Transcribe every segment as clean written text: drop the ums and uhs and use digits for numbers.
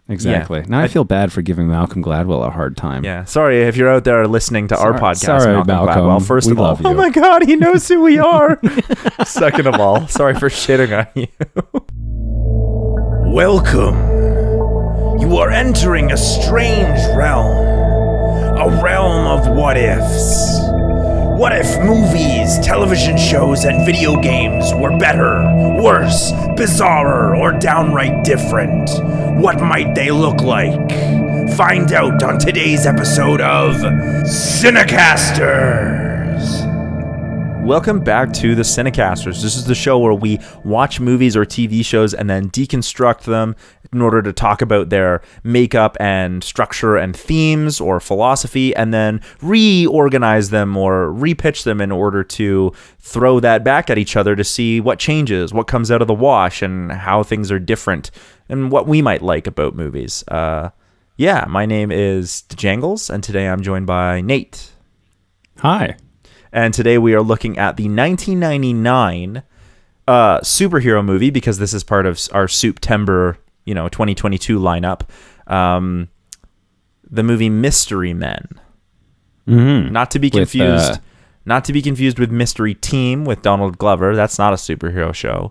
Exactly. Yeah. Now I feel bad for giving Malcolm Gladwell a hard time. Yeah. Sorry if you're out there listening to our podcast, sorry, Malcolm Gladwell. First we of all, love you. oh my God, he knows who we are. Second of all, sorry for shitting on you. Welcome. You are entering a strange realm. A realm of what ifs. What if movies, television shows, and video games were better, worse, bizarrer, or downright different? What might they look like? Find out on today's episode of CineCasters. Welcome back to the CineCasters. This is the show where we watch movies or TV shows and then deconstruct them in order to talk about their makeup and structure and themes or philosophy, and then reorganize them or repitch them in order to throw that back at each other to see what changes, what comes out of the wash, and how things are different, and what we might like about movies. My name is Janglez, and today I'm joined by Nate. Hi. And today we are looking at the 1999 superhero movie, because this is part of our Suptember, 2022 lineup. The movie Mystery Men. Mm-hmm. Not to be confused. Not to be confused with Mystery Team with Donald Glover. That's not a superhero show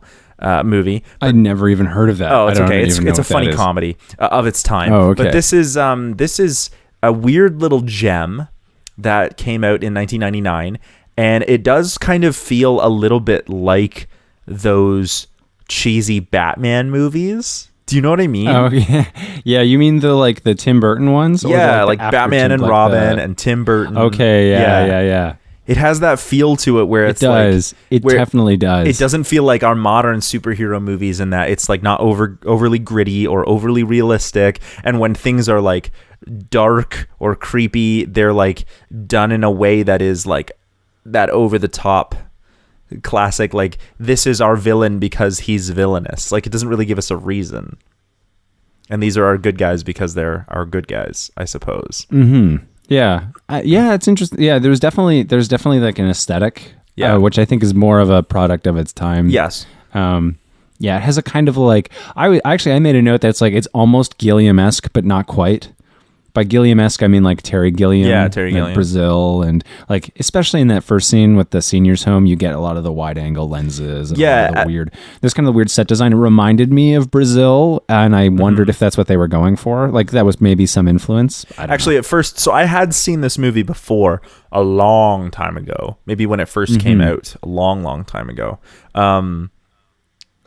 movie. I never even heard of that. Oh, it's okay. It's a funny comedy of its time. Oh, okay. But this is a weird little gem that came out in 1999, and it does kind of feel a little bit like those cheesy Batman movies. Do you know what I mean? Oh, yeah. Yeah, you mean the Tim Burton ones? Yeah, like Batman and Robin and Tim Burton. Okay, yeah. It has that feel to it where it's It definitely does. It doesn't feel like our modern superhero movies in that it's like not overly gritty or overly realistic. And when things are like dark or creepy, they're like done in a way that is like that over the top classic, like this is our villain because he's villainous. Like it doesn't really give us a reason. And these are our good guys because they're our good guys, I suppose. Mm-hmm. Yeah. It's interesting. Yeah, there's definitely like an aesthetic, which I think is more of a product of its time. Yes. It has a kind of like, I made a note that's like, it's almost Gilliam-esque, but not quite. By Gilliam-esque, I mean like Terry Gilliam. Yeah, Terry Gilliam. Brazil, and like, especially in that first scene with the seniors home, you get a lot of the wide angle lenses. And there's kind of the weird set design. It reminded me of Brazil, and I wondered if that's what they were going for. Like that was maybe some influence. Actually, at first, so I had seen this movie before a long time ago, maybe when it first came out, a long time ago. Like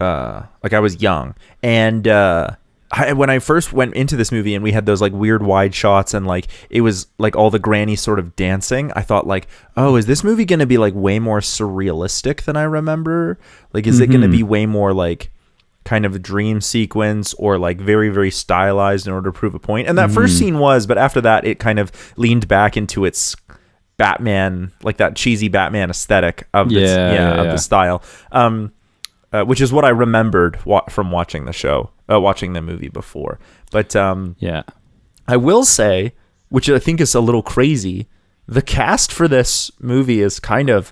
I was young, and when I first went into this movie and we had those like weird wide shots and like it was like all the grannies sort of dancing, I thought like, oh, is this movie going to be like way more surrealistic than I remember? Like, is it going to be way more like kind of a dream sequence or like very, very stylized in order to prove a point? And that first scene was, but after that, it kind of leaned back into its Batman, like that cheesy Batman aesthetic of the style. Which is what I remembered from watching the show, watching the movie before. But I will say, which I think is a little crazy, the cast for this movie is kind of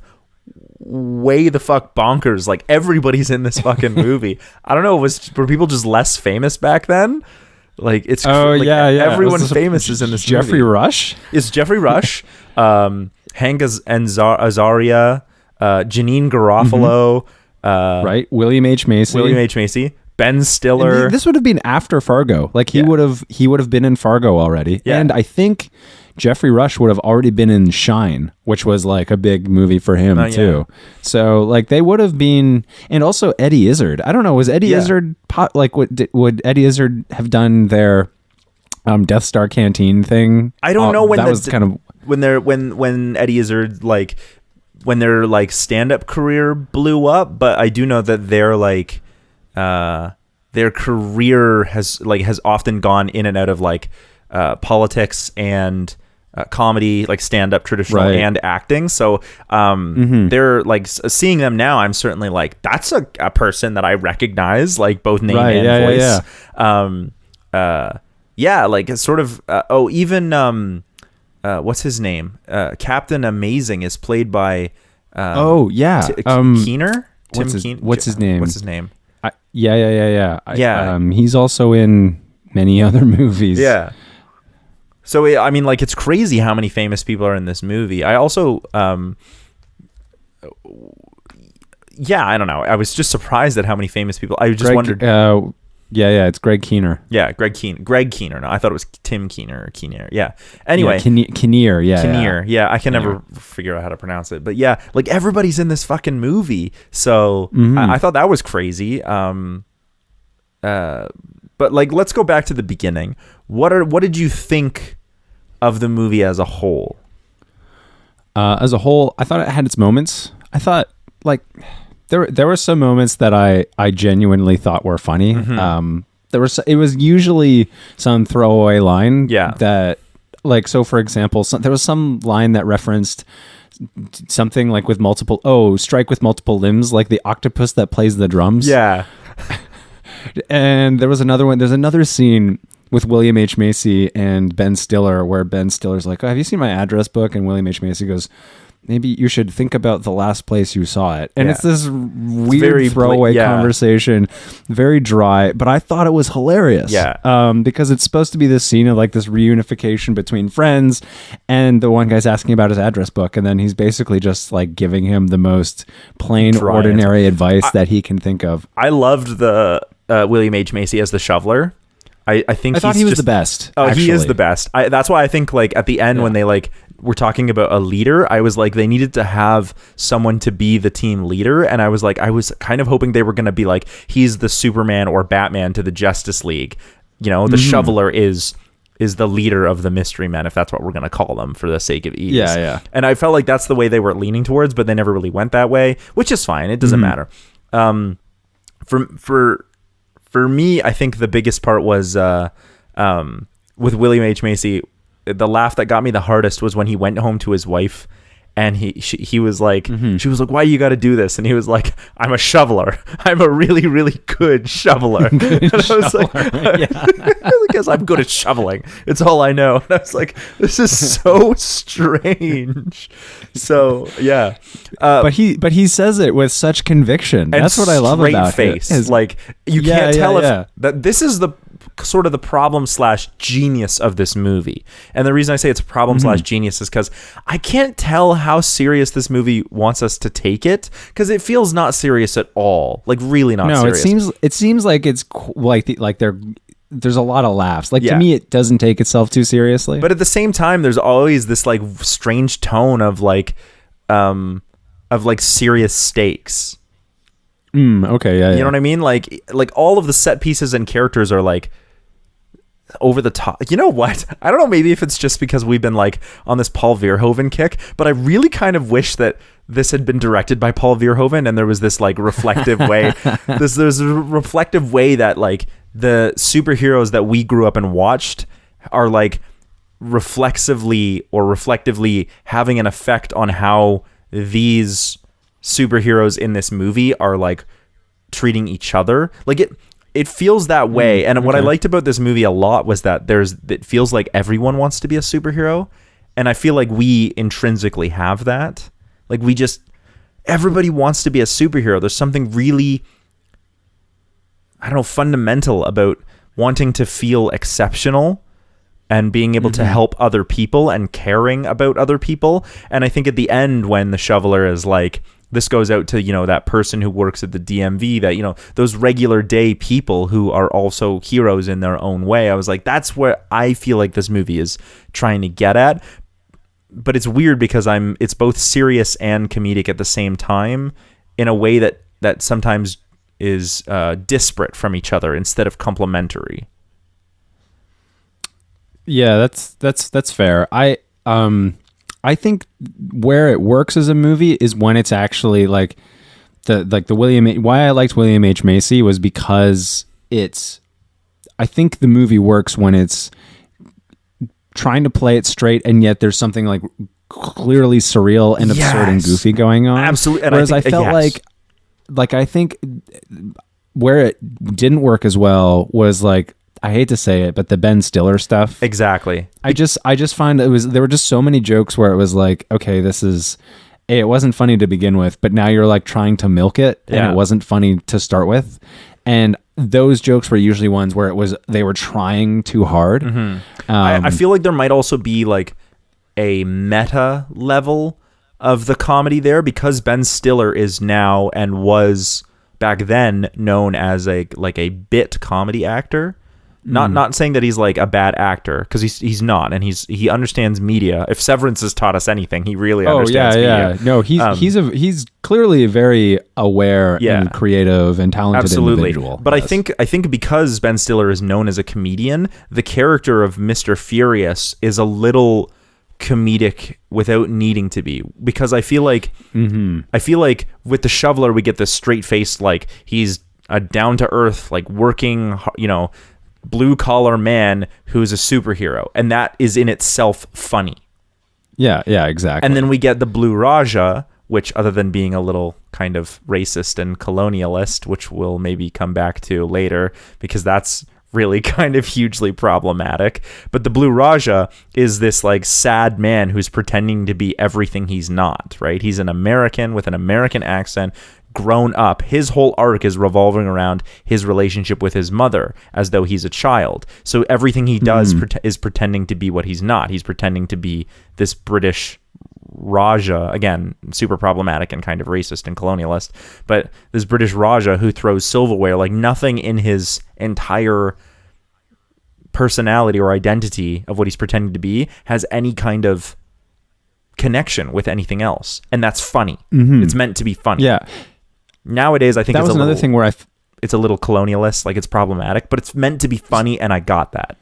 way the fuck bonkers. Like everybody's in this fucking movie. I don't know, were people just less famous back then? Like it's everyone famous is in this Jeffrey movie. Rush? Is Jeffrey Rush, Hank Azaria, Janine Garofalo. Right, William H. Macy, Ben Stiller. This would have been after Fargo. Like he would have been in Fargo already, and I think Jeffrey Rush would have already been in Shine, which was like a big movie for him too. So like they would have been, and also Eddie Izzard. I don't know, was Eddie Izzard would Eddie Izzard have done their Death Star Canteen thing? I don't know when that was kind of when Eddie Izzard like. When their like stand-up career blew up, but I do know that their like their career has often gone in and out of like politics and comedy, like stand-up traditional and acting. So they're like seeing them now, I'm certainly like, that's a person that I recognize, like both name and voice. Like it's sort of even what's his name? Captain Amazing is played by Keener. Tim Keener. What's his name? What's his name? He's also in many other movies. Yeah. So, I mean, like, it's crazy how many famous people are in this movie. I also, yeah, I don't know. I was just surprised at how many famous people. I just wondered. Yeah, it's Greg Keener. Yeah, Greg Keener. No, I thought it was Tim Keener or Keener. Yeah. Anyway. Kinnear. Yeah. Kinnear. Yeah, I can never figure out how to pronounce it. But yeah, like everybody's in this fucking movie. So I thought that was crazy. But like, let's go back to the beginning. What did you think of the movie as a whole? As a whole, I thought it had its moments. I thought like there were some moments that I genuinely thought were funny. It was usually some throwaway line. Yeah. That like, so for example, there was some line that referenced something like with multiple strike with multiple limbs, like the octopus that plays the drums. Yeah. And there was another one. There's another scene with William H. Macy and Ben Stiller where Ben Stiller's like, "Oh, have you seen my address book?" And William H. Macy goes, "Maybe you should think about the last place you saw it." And it's this weird throwaway conversation, very dry, but I thought it was hilarious. Yeah. Because it's supposed to be this scene of like this reunification between friends, and the one guy's asking about his address book, and then he's basically just like giving him the most plain, ordinary advice that he can think of. I loved the William H. Macy as the shoveler. I thought he was the best. Oh, actually. He is the best. That's why I think like at the end when they like were talking about a leader, I was like, they needed to have someone to be the team leader. And I was like, I was kind of hoping they were going to be like, he's the Superman or Batman to the Justice League. You know, the shoveler is the leader of the Mystery Men, if that's what we're going to call them for the sake of ease. Yeah. And I felt like that's the way they were leaning towards, but they never really went that way, which is fine. It doesn't matter. For me, I think the biggest part was with William H. Macy. The laugh that got me the hardest was when he went home to his wife, and he was like, she was like, "Why you got to do this?" And he was like, "I'm a shoveler. I'm a really, really good shoveler." And I was like, because I'm good at shoveling. It's all I know. And I was like, this is so strange. So yeah, but he says it with such conviction. That's what I love about face. it. Like you can't tell if that this is the sort of the problem / genius of this movie. And the reason I say it's a problem / genius is because I can't tell how serious this movie wants us to take it, because it feels not serious at all. Like really not serious. No, it seems like it's there's a lot of laughs. Like to me, it doesn't take itself too seriously. But at the same time, there's always this like strange tone of like serious stakes. Okay, yeah. You know what I mean? Like all of the set pieces and characters are like over the top. You know what? I don't know. Maybe if it's just because we've been like on this Paul Verhoeven kick, but I really kind of wish that this had been directed by Paul Verhoeven, and there was this like reflective way. There's a reflective way that like the superheroes that we grew up and watched are like reflexively or reflectively having an effect on how these superheroes in this movie are like treating each other. Like it feels that way. And what I liked about this movie a lot was that it feels like everyone wants to be a superhero, and I feel like we intrinsically have that. Like everybody wants to be a superhero. There's something really, I don't know, fundamental about wanting to feel exceptional and being able to help other people and caring about other people. And I think at the end, when the shoveler is like, this goes out to, that person who works at the DMV, that, those regular day people who are also heroes in their own way. I was like, that's where I feel like this movie is trying to get at. But it's weird because it's both serious and comedic at the same time in a way that sometimes is disparate from each other instead of complementary. Yeah, that's fair. I think where it works as a movie is when it's actually like why I liked William H. Macy was because I think the movie works when it's trying to play it straight, and yet there's something like clearly surreal and absurd and goofy going on. Absolutely. And whereas I felt like I think where it didn't work as well was like, I hate to say it, but the Ben Stiller stuff. Exactly. I just find there were just so many jokes where it was like, okay, it wasn't funny to begin with, but now you're like trying to milk it, and it wasn't funny to start with. And those jokes were usually ones where they were trying too hard. I feel like there might also be like a meta level of the comedy there, because Ben Stiller is now and was back then known as a bit comedy actor. Not saying that he's like a bad actor, because he's not, and he understands media. If Severance has taught us anything, he really understands media. No, he's clearly a very aware and creative and talented individual. But yes. I think because Ben Stiller is known as a comedian, the character of Mr. Furious is a little comedic without needing to be, because I feel like with the shoveler we get this straight faced, like he's a down to earth, like working, blue collar man who's a superhero, and that is in itself funny. Yeah, exactly. And then we get the Blue Raja, which, other than being a little kind of racist and colonialist, which we'll maybe come back to later, because that's really kind of hugely problematic. But the Blue Raja is this like sad man who's pretending to be everything he's not, right? He's an American with an American accent, grown up. His whole arc is revolving around his relationship with his mother, as though he's a child. So everything he does is pretending to be what he's not. He's pretending to be this British Raja, again, super problematic and kind of racist and colonialist, but this British Raja who throws silverware. Like, nothing in his entire personality or identity of what he's pretending to be has any kind of connection with anything else, and that's funny. It's meant to be funny. Yeah. Nowadays, I think that was another thing where it's a little colonialist, like it's problematic, but it's meant to be funny, and I got that.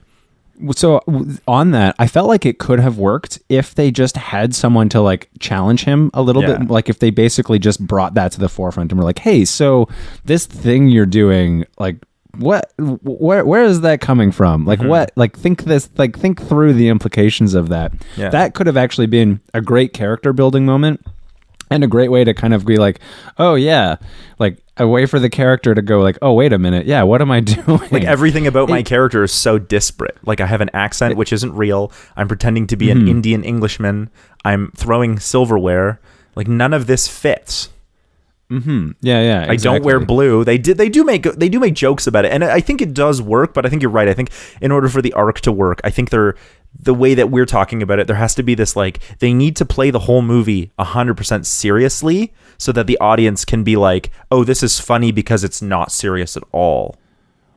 So on that, I felt like it could have worked if they just had someone to like challenge him a little bit. Like if they basically just brought that to the forefront and were like, hey, so this thing you're doing, like, where is that coming from? Like, what, like, think through the implications of that. Yeah. That could have actually been a great character building moment. And a great way to kind of be like, oh yeah, like a way for the character to go like, oh, wait a minute. Yeah. What am I doing? Like, everything about my character is so disparate. Like, I have an accent, which isn't real. I'm pretending to be an Indian Englishman. I'm throwing silverware. Like, none of this fits. Yeah. Exactly. I don't wear blue. They do make jokes about it. And I think it does work, but I think you're right. I think in order for the arc to work, I think the way that we're talking about it, there has to be this, like, they need to play the whole movie 100% seriously so that the audience can be like, oh, this is funny because it's not serious at all.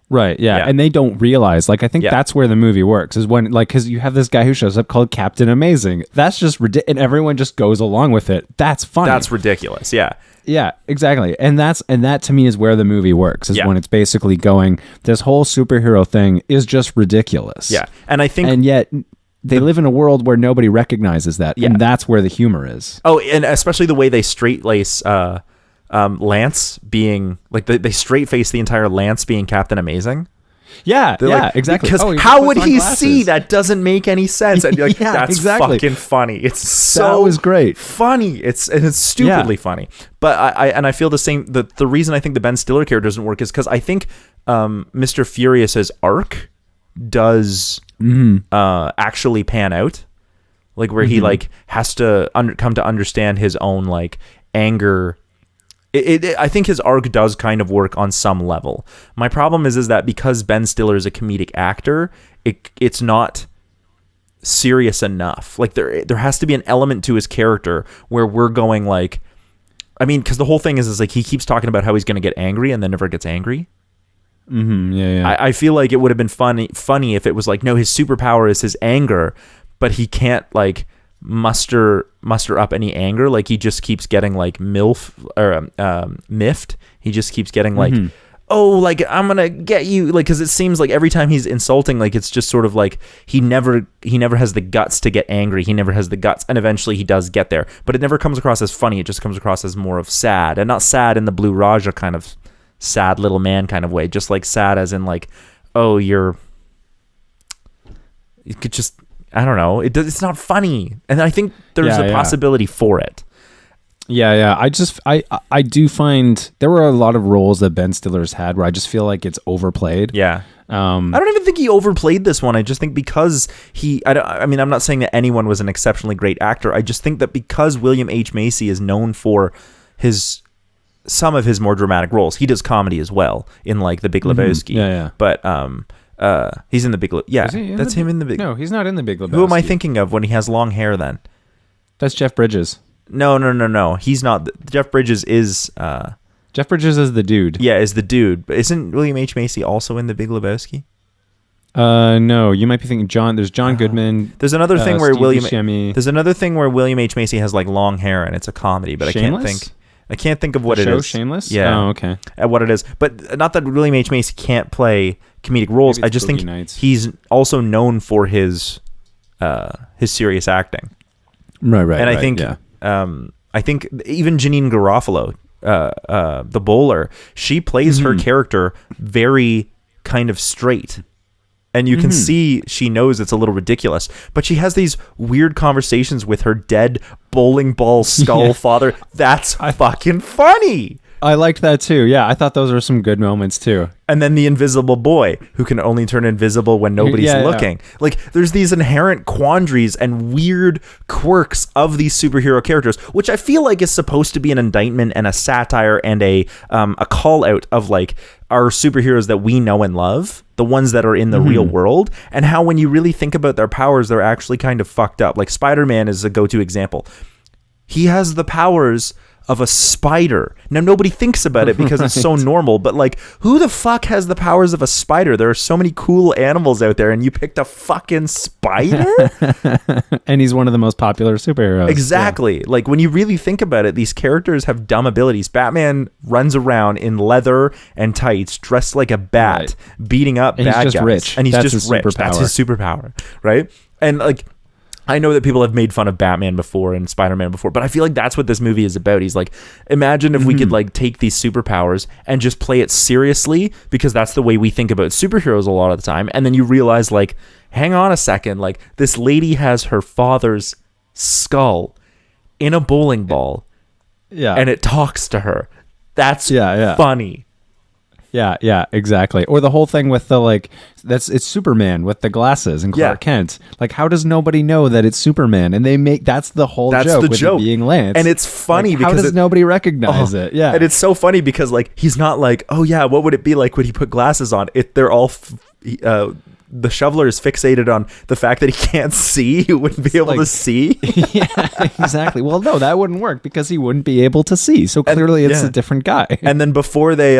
Right. Yeah. And they don't realize, like, I think that's where the movie works, is when, like, because you have this guy who shows up called Captain Amazing. That's just ridiculous. And everyone just goes along with it. That's funny. That's ridiculous. Yeah. Yeah, exactly. And that to me is where the movie works, is when it's basically going, this whole superhero thing is just ridiculous. Yeah. And I think, and yet they live in a world where nobody recognizes that. Yeah. And that's where the humor is. Oh, and especially the way they straight lace Lance being like, they straight face the entire Lance being Captain Amazing. Yeah, like, exactly. Because how would he see? That doesn't make any sense. And you're like, that's fucking funny. It's so that was great. Funny. It's stupidly funny. But I feel the same. The reason I think the Ben Stiller character doesn't work is because I think Mr. Furious's arc does actually pan out, like where he like has to come to understand his own like anger. I think his arc does kind of work on some level. My problem is that because Ben Stiller is a comedic actor, it's not serious enough. Like there has to be an element to his character where we're going like, I mean, because the whole thing is like he keeps talking about how he's going to get angry and then never gets angry. Yeah. I feel like it would have been funny if it was like, no, his superpower is his anger, but he can't like muster up any anger. Like he just keeps getting like miffed. He just keeps getting like, oh, like I'm gonna get you, like, because it seems like every time he's insulting, like it's just sort of like he never has the guts to get angry. He never has the guts, and eventually he does get there, but it never comes across as funny. It just comes across as more of sad, and not sad in the Blue Raja kind of sad little man kind of way, just like sad as in like, oh, you could just, I don't know. It's not funny, and I think there's a possibility for it. Yeah. I do find there were a lot of roles that Ben Stiller's had where I just feel like it's overplayed. Yeah. I don't even think he overplayed this one. I just think because I mean, I'm not saying that anyone was an exceptionally great actor. I just think that because William H. Macy is known for his some of his more dramatic roles. He does comedy as well in like The Big Lebowski. Yeah. But he's in The Big Lebowski. Yeah, that's him in The Big. No, he's not in The Big Lebowski. Who am I thinking of when he has long hair? Then that's Jeff Bridges. No. He's not. Jeff Bridges is. Jeff Bridges is the dude. Yeah, is the dude. But isn't William H. Macy also in The Big Lebowski? No, you might be thinking John. There's John Goodman. There's another thing where Steve William. Buscemi. There's another thing where William H. Macy has like long hair and it's a comedy, but Shameless? I can't think of what it show is. Shameless? Yeah. Oh, okay. At what it is, but not that William H. Macy can't play comedic roles. Maybe I it's just think Boogie Nights. he's also known for his serious acting. Right. And I think even Janine Garofalo, the bowler, she plays her character very kind of straight. And you can see she knows it's a little ridiculous, but she has these weird conversations with her dead bowling ball skull father. That's fucking funny. I liked that too. Yeah, I thought those were some good moments too. And then the invisible boy who can only turn invisible when nobody's looking. Like there's these inherent quandaries and weird quirks of these superhero characters, which I feel like is supposed to be an indictment and a satire and a call out of like our superheroes that we know and love, the ones that are in the real world, and how when you really think about their powers, they're actually kind of fucked up. Like Spider-Man is a go-to example. He has the powers of a spider. Now nobody thinks about it because it's so normal, but like who the fuck has the powers of a spider? There are so many cool animals out there and you picked a fucking spider? And he's one of the most popular superheroes. Exactly. Yeah. Like when you really think about it, these characters have dumb abilities. Batman runs around in leather and tights, dressed like a bat, beating up and bad he's just guys. rich. And he's That's just his rich. superpower. That's his superpower, right? And like I know that people have made fun of Batman before and Spider-Man before, but I feel like that's what this movie is about. He's like, imagine if we could like take these superpowers and just play it seriously, because that's the way we think about superheroes a lot of the time. And then you realize like, hang on a second, like this lady has her father's skull in a bowling ball. Yeah. And it talks to her. That's funny. Yeah, exactly. Or the whole thing with the like, it's Superman with the glasses and Clark Kent. Like, how does nobody know that it's Superman? And that's the whole joke with it being Lance. And it's funny like, because how does nobody recognize it? Yeah, and it's so funny because like he's not like, oh yeah, what would it be like when he put glasses on? They're all. The shoveler is fixated on the fact that he can't see. He wouldn't be able to see. Yeah, exactly. Well, no, that wouldn't work because he wouldn't be able to see. So clearly, it's a different guy. And then before they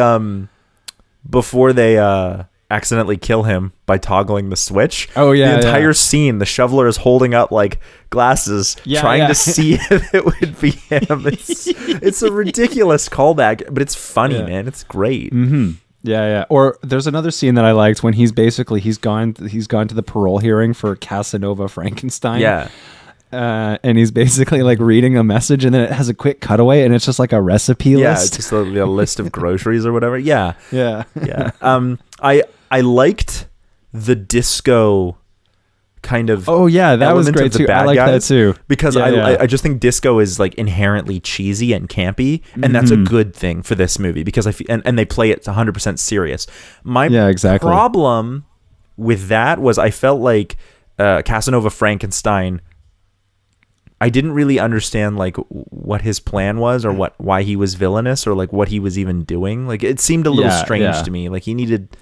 accidentally kill him by toggling the switch. Oh yeah, the entire scene, the shoveler is holding up like glasses, trying to see if it would be him. It's a ridiculous callback, but it's funny, man. It's great. Mm-hmm. Yeah. Or there's another scene that I liked when he's gone to the parole hearing for Casanova Frankenstein. Yeah. And he's basically like reading a message, and then it has a quick cutaway, and it's just like a recipe list. Yeah, it's just a list of groceries or whatever. Yeah. I liked the disco kind of. Oh yeah, that was great too. I like that too because I just think disco is like inherently cheesy and campy, and that's a good thing for this movie because and they play it 100% serious. My problem with that was I felt like Casanova Frankenstein. I didn't really understand like what his plan was or why he was villainous or like what he was even doing. Like it seemed a little strange to me. Like he needed.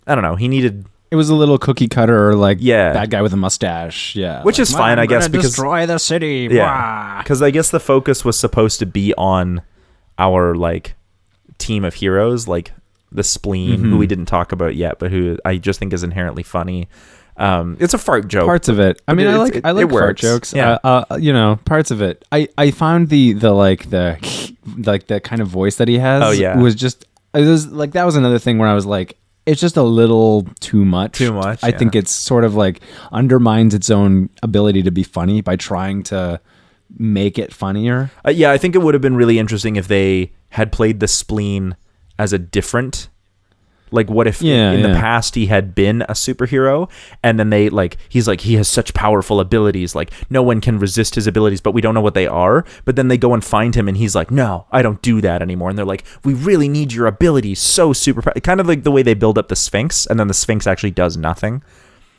It was a little cookie cutter or like bad guy with a mustache. Yeah. Which is fine, I guess, because destroy the city. Yeah. Because I guess the focus was supposed to be on our like team of heroes, like the Spleen, who we didn't talk about yet, but who I just think is inherently funny. It's a fart joke. Parts of it. I mean, I like fart jokes. Yeah. Parts of it. I found the kind of voice that he has. Oh yeah. It was like that was another thing where I was like, it's just a little too much. I think it's sort of like undermines its own ability to be funny by trying to make it funnier. I think it would have been really interesting if they had played the Spleen as a different. Like, what if in the past he had been a superhero, and then he's like, he has such powerful abilities, like no one can resist his abilities, but we don't know what they are. But then they go and find him, and he's like, no, I don't do that anymore. And they're like, we really need your abilities, so super. Kind of like the way they build up the Sphinx, and then the Sphinx actually does nothing.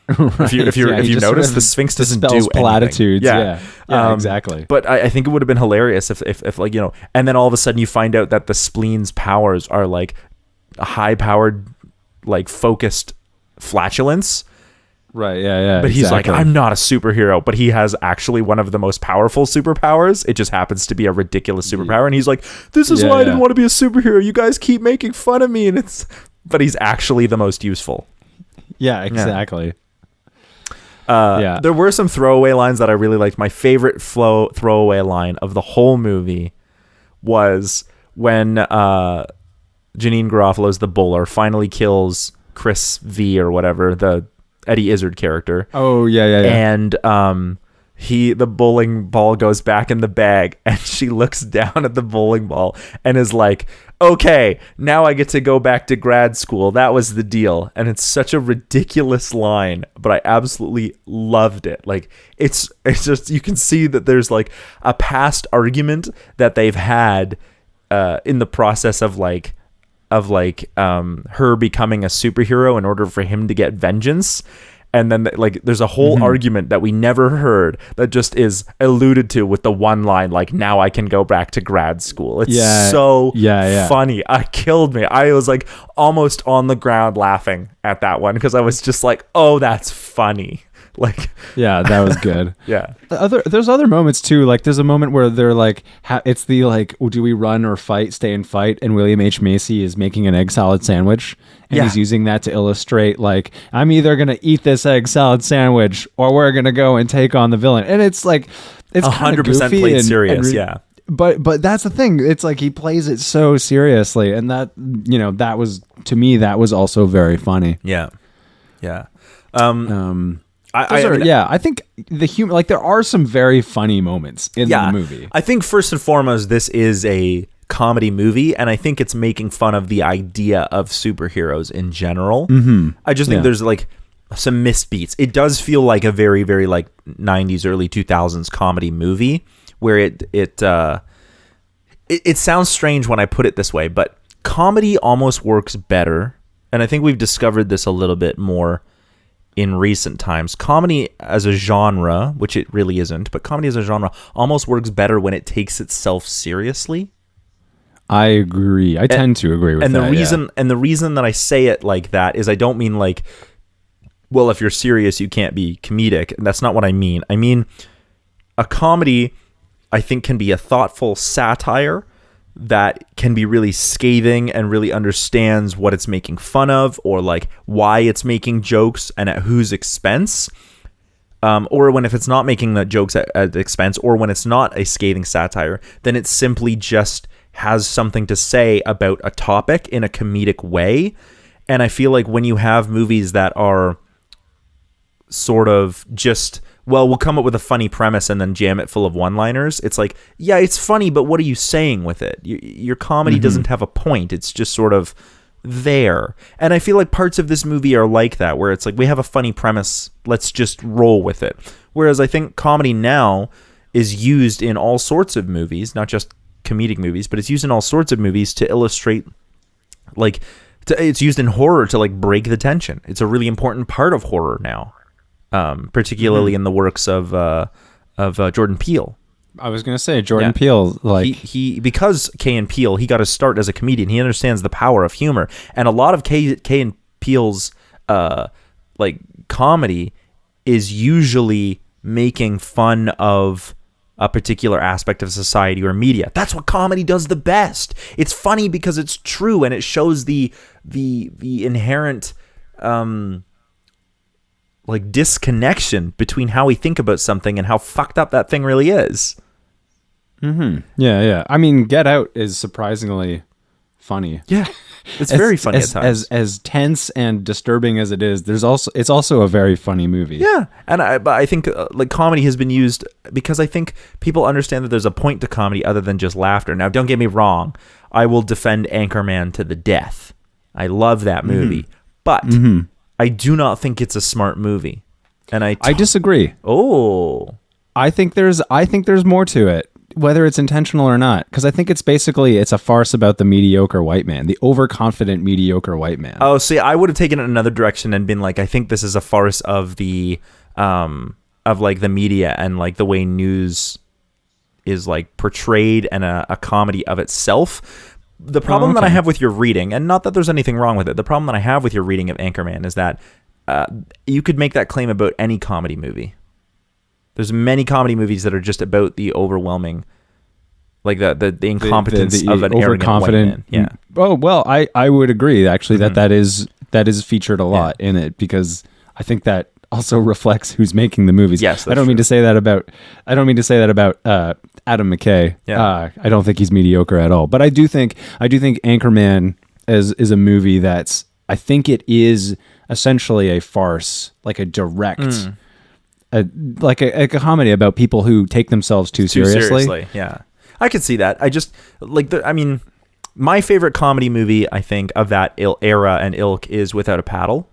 If you notice, the Sphinx doesn't do anything. Platitudes. Yeah, exactly. But I think it would have been hilarious if like, you know, and then all of a sudden you find out that the spleen's powers are like a high-powered, like focused flatulence. Right. Yeah. But he's like, I'm not a superhero, but he has actually one of the most powerful superpowers. It just happens to be a ridiculous superpower, and he's like, this is why I didn't want to be a superhero. You guys keep making fun of me, but he's actually the most useful. Yeah, exactly. There were some throwaway lines that I really liked. My favorite throwaway line of the whole movie was when Janine Garofalo's the bowler finally kills Chris V or whatever, the Eddie Izzard character. Oh, yeah. And the bowling ball goes back in the bag, and she looks down at the bowling ball and is like, okay, now I get to go back to grad school. That was the deal. And it's such a ridiculous line, but I absolutely loved it. Like, it's just, you can see that there's like a past argument that they've had in the process of her becoming a superhero in order for him to get vengeance. And then like there's a whole argument that we never heard that just is alluded to with the one line, like, now I can go back to grad school. It's so funny. It killed me. I was like almost on the ground laughing at that one because I was just like, oh, that's funny. Like, yeah, that was good. Yeah. There's other moments too. Like, there's a moment where they're like, it's the like, do we run or fight, stay and fight? And William H. Macy is making an egg salad sandwich, and he's using that to illustrate like, I'm either gonna eat this egg salad sandwich or we're gonna go and take on the villain. And it's like, it's 100% played serious. Yeah. But that's the thing. It's like he plays it so seriously, and that, you know, that was, to me, that was also very funny. Yeah. Yeah. I think the humor, like, there are some very funny moments in the movie. I think first and foremost, this is a comedy movie, and I think it's making fun of the idea of superheroes in general. I just think there's like some missed beats. It does feel like a very, very like 90s, early 2000s comedy movie where it sounds strange when I put it this way, but comedy almost works better. And I think we've discovered this a little bit more in recent times. Comedy as a genre, which it really isn't, but comedy as a genre almost works better when it takes itself seriously. I agree. I tend to agree with that. And the reason that I say it like that is I don't mean like, well, if you're serious, you can't be comedic. That's not what I mean. I mean, a comedy, I think, can be a thoughtful satire that can be really scathing and really understands what it's making fun of, or like why it's making jokes and at whose expense. Or when if it's not making the jokes at expense, or when it's not a scathing satire, then it simply just has something to say about a topic in a comedic way. And I feel like when you have movies that are sort of just, well, we'll come up with a funny premise and then jam it full of one-liners. It's like, yeah, it's funny, but what are you saying with it? Your comedy doesn't have a point. It's just sort of there. And I feel like parts of this movie are like that, where it's like, we have a funny premise, let's just roll with it. Whereas I think comedy now is used in all sorts of movies, not just comedic movies, but it's used in all sorts of movies to illustrate, like, it's used in horror to like break the tension. It's a really important part of horror now. Particularly in the works of Jordan Peele. I was going to say Jordan Peele, like he because Key and Peele, he got his start as a comedian. He understands the power of humor, and a lot of Key and Peele's like comedy is usually making fun of a particular aspect of society or media. That's what comedy does the best. It's funny because it's true, and it shows the inherent like disconnection between how we think about something and how fucked up that thing really is. Yeah. I mean, Get Out is surprisingly funny. Yeah, it's very funny at times. As tense and disturbing as it is, it's also a very funny movie. Yeah, but I think like comedy has been used because I think people understand that there's a point to comedy other than just laughter. Now, don't get me wrong, I will defend Anchorman to the death. I love that movie, but I do not think it's a smart movie, and I disagree. Oh, I think there's more to it. whether it's intentional or not, because I think it's a farce about the mediocre white man, the overconfident mediocre white man. Oh, see, I would have taken it in another direction and been like, I think this is a farce of the of like the media and like the way news is like portrayed, and a comedy of itself. The problem that I have with your reading, and not that there's anything wrong with it, the problem that I have with your reading of Anchorman is that you could make that claim about any comedy movie. There's many comedy movies that are just about the overwhelming, like the incompetence of an arrogant white man. Yeah. Oh well, I would agree actually that is featured a lot in it, because I think that also reflects who's making the movies. Yes, I don't mean to say that about Adam McKay. Yeah. I don't think he's mediocre at all. But I do think Anchorman is a movie that's, I think it is essentially a farce, like a direct. Like a comedy about people who take themselves too seriously. Yeah, I could see that. I just like my favorite comedy movie, I think, of that era and ilk is Without a Paddle.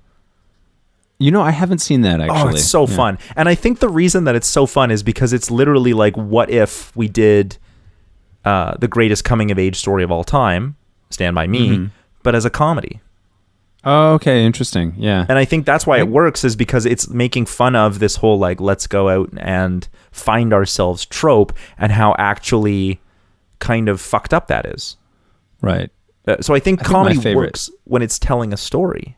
I haven't seen that actually. Oh, it's so fun. And I think the reason that it's so fun is because it's literally like, what if we did the greatest coming of age story of all time, Stand By Me, but as a comedy. Oh, okay. Interesting. Yeah. And I think that's why it works, is because it's making fun of this whole, like, let's go out and find ourselves trope, and how actually kind of fucked up that is. Right. So I think comedy works when it's telling a story.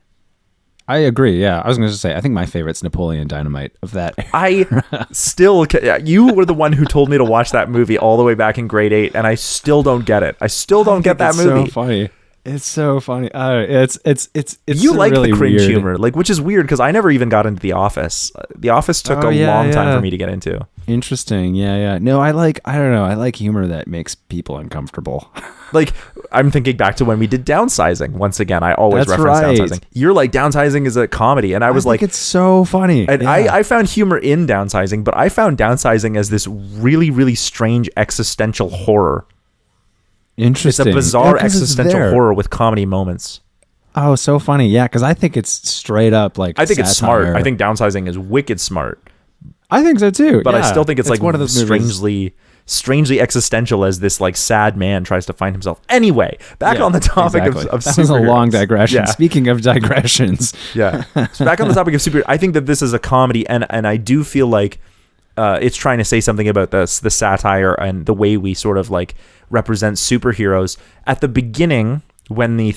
I agree. Yeah. I was going to say, I think my favorite's Napoleon Dynamite of that. I still, you were the one who told me to watch that movie all the way back in grade 8, and I still don't get it. I still don't get that movie. It's so funny. It's so funny. It's you like really the cringe weird humor, like, which is weird because I never even got into The Office. The Office took a long time for me to get into. Interesting. Yeah. No, I don't know. I like humor that makes people uncomfortable. Like, I'm thinking back to when we did Downsizing. Once again, I always reference Downsizing. You're like, Downsizing is a comedy, and I was like, it's so funny. And I found humor in Downsizing, but I found Downsizing as this really, really strange existential horror. Interesting. It's a bizarre existential horror with comedy moments. Oh, so funny. Yeah, because I think it's straight up like I think satire. It's smart. I think Downsizing is wicked smart. I think so too. But I still think it's like one of those strangely existential as this like sad man tries to find himself. Anyway, back on the topic of that was a long digression. Yeah. Speaking of digressions. Yeah. So back on the topic of superheroes, I think that this is a comedy, and I do feel like it's trying to say something about the satire and the way we sort of like represent superheroes. At the beginning, when our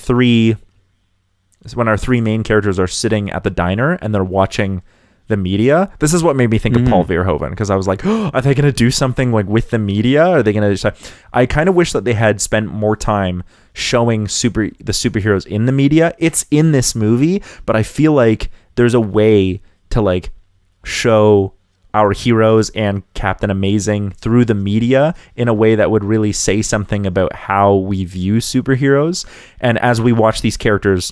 three main characters are sitting at the diner and they're watching the media, this is what made me think of Paul Verhoeven, because I was like, are they going to do something like with the media? Are they going to I kind of wish that they had spent more time showing the superheroes in the media. It's in this movie, but I feel like there's a way to like show our heroes and Captain Amazing through the media in a way that would really say something about how we view superheroes. And as we watch these characters,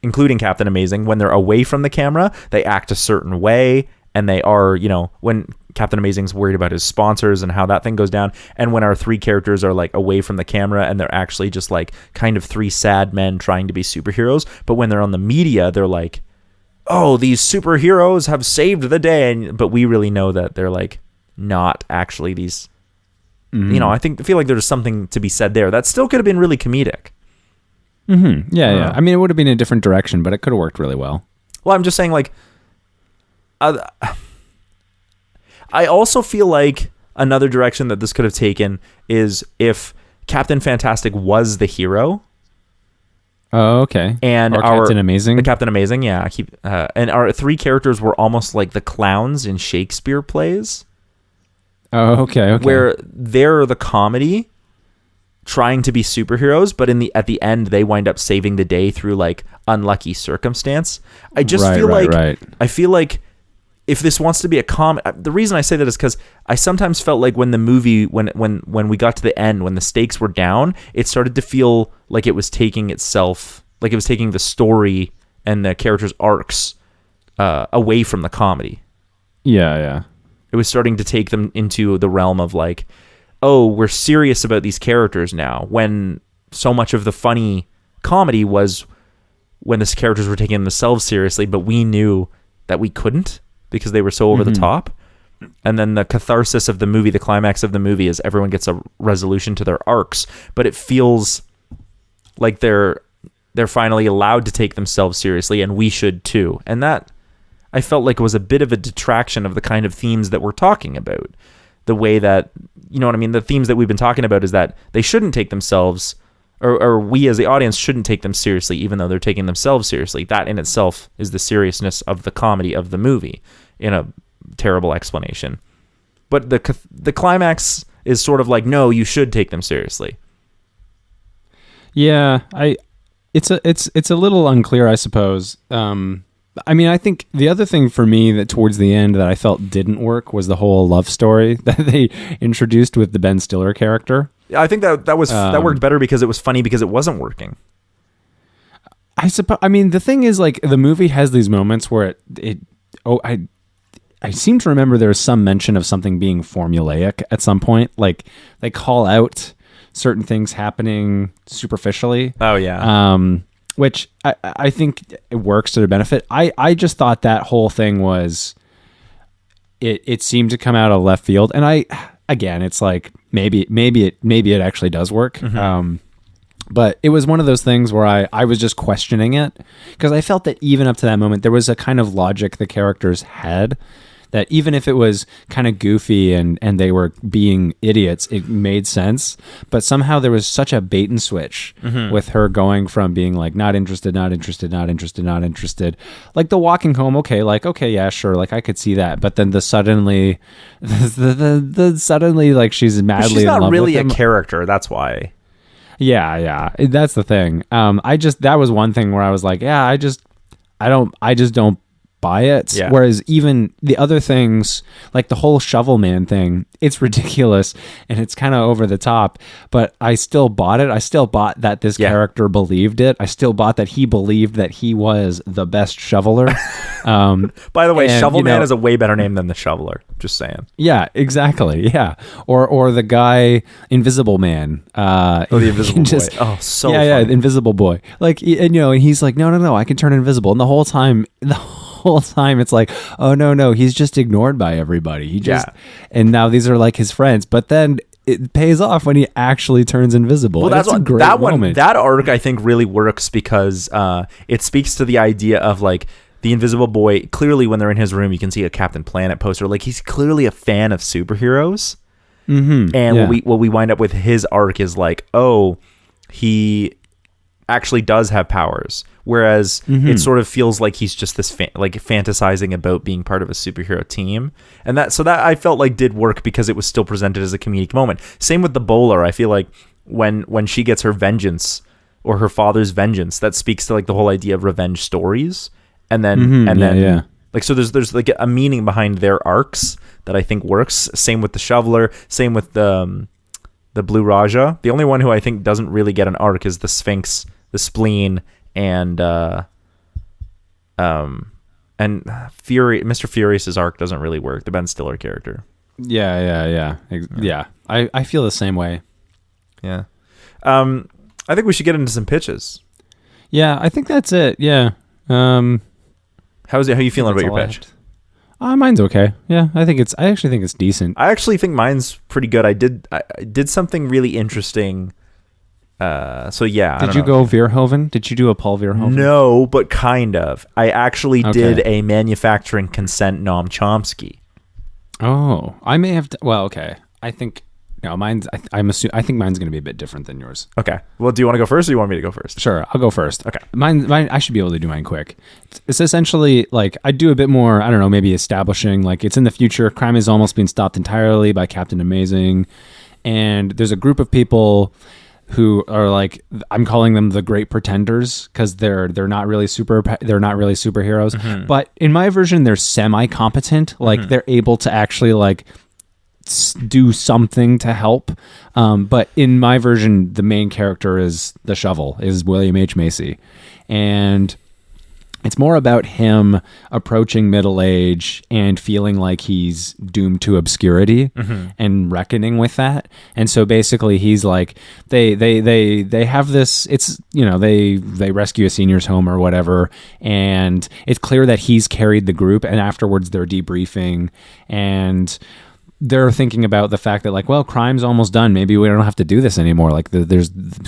including Captain Amazing, when they're away from the camera, they act a certain way, and they are, when Captain Amazing's worried about his sponsors and how that thing goes down, and when our three characters are like away from the camera and they're actually just like kind of three sad men trying to be superheroes, but when they're on the media, they're like, oh, these superheroes have saved the day, but we really know that they're like not actually these. I feel like there's something to be said there that still could have been really comedic. Yeah. I mean, it would have been a different direction, but it could have worked really well. Well, I'm just saying, like, I also feel like another direction that this could have taken is if Captain Fantastic was the hero. Oh, okay. And or Captain Amazing. The Captain Amazing, yeah. And our three characters were almost like the clowns in Shakespeare plays. Oh, okay. Where they're the comedy trying to be superheroes, but at the end they wind up saving the day through like unlucky circumstance. I just I feel like if this wants to be a the reason I say that is because I sometimes felt like when the movie when we got to the end, when the stakes were down, it started to feel like it was taking itself, like it was taking the story and the characters' arcs away from the comedy. Yeah. It was starting to take them into the realm of like, oh, we're serious about these characters now, when so much of the funny comedy was when the characters were taking themselves seriously, but we knew that we couldn't because they were so over the top. And then the catharsis of the movie, the climax of the movie, is everyone gets a resolution to their arcs, but it feels like they're finally allowed to take themselves seriously, and we should too. And that, I felt like, it was a bit of a detraction of the kind of themes that we're talking about. The way that, you know what I mean? The themes that we've been talking about is that they shouldn't take themselves, or we as the audience shouldn't take them seriously, even though they're taking themselves seriously. That in itself is the seriousness of the comedy of the movie, in a terrible explanation. But the climax is sort of like, no, you should take them seriously. Yeah, it's a little unclear, I suppose. I mean, I think the other thing for me that towards the end that I felt didn't work was the whole love story that they introduced with the Ben Stiller character. I think that worked better because it was funny because it wasn't working. I suppose. I mean, the thing is, like, the movie has these moments where I seem to remember there's some mention of something being formulaic at some point. Like, they call out certain things happening superficially. Oh yeah. Which I think it works to their benefit. I just thought that whole thing was, it seemed to come out of left field. And again, it's like, maybe it actually does work. Mm-hmm. But it was one of those things where I was just questioning it, because I felt that even up to that moment, there was a kind of logic the characters had, that even if it was kind of goofy and they were being idiots, it made sense. But somehow there was such a bait and switch with her going from being like, not interested, not interested, not interested, not interested. Like the walking home, okay, yeah, sure. Like I could see that. But then the suddenly like she's madly in love with him. She's not really a character. That's why. Yeah. That's the thing. That was one thing where I was like, yeah, I just don't buy it. Yeah. Whereas even the other things, like the whole shovel man thing, it's ridiculous and it's kind of over the top, but I still bought it. I still bought that this character believed it. I still bought that he believed that he was the best shoveler. By the way, Shovel Man is a way better name than the Shoveler. Just saying. Yeah, exactly. Yeah. Or the guy Invisible Man. The Invisible Boy. Oh, so funny. Yeah, the Invisible Boy. Like, and he's like, no, I can turn invisible. And the whole time it's like, oh no, he's just ignored by everybody. And now these are like his friends, but then it pays off when he actually turns invisible. Well, that's a great moment. That arc I think really works because it speaks to the idea of like the Invisible Boy. Clearly, when they're in his room, you can see a Captain Planet poster. Like he's clearly a fan of superheroes. Mm-hmm. And what we wind up with his arc is like, oh, he actually does have powers, whereas it sort of feels like he's just this like fantasizing about being part of a superhero team, and that I felt like did work because it was still presented as a comedic moment. Same with the bowler. I feel like when she gets her vengeance or her father's vengeance, that speaks to like the whole idea of revenge stories, and then like so there's like a meaning behind their arcs that I think works. Same with the shoveler. Same with the Blue Raja. The only one who I think doesn't really get an arc is the Sphinx, the Spleen, and Mr. Furious's arc doesn't really work. The Ben Stiller character. Yeah. I feel the same way. Yeah. I think we should get into some pitches. Yeah, I think that's it. Yeah. How are you feeling about your pitch? Mine's okay. Yeah, I actually think it's decent. I actually think mine's pretty good. I did something really interesting. So yeah. Did you go Verhoeven? Did you do a Paul Verhoeven? No, but kind of. I actually did a manufacturing consent Noam Chomsky. Oh, I may have. Well, okay. I think mine's. I think mine's going to be a bit different than yours. Okay. Well, do you want to go first, or you want me to go first? Sure, I'll go first. Okay. Mine. I should be able to do mine quick. It's essentially like I do a bit more. I don't know. Maybe establishing like it's in the future. Crime is almost being stopped entirely by Captain Amazing, and there's a group of people who are like, I'm calling them the Great Pretenders because they're not really superheroes. Mm-hmm. But in my version, they're semi-competent. Like they're able to actually like do something to help. But in my version, the main character is the shovel, is William H. Macy. And It's more about him approaching middle age and feeling like he's doomed to obscurity and reckoning with that. And so basically he's like, they have this, it's, you know, they rescue a senior's home or whatever. And it's clear that he's carried the group, and afterwards they're debriefing and they're thinking about the fact that, like, well, crime's almost done. Maybe we don't have to do this anymore. Like,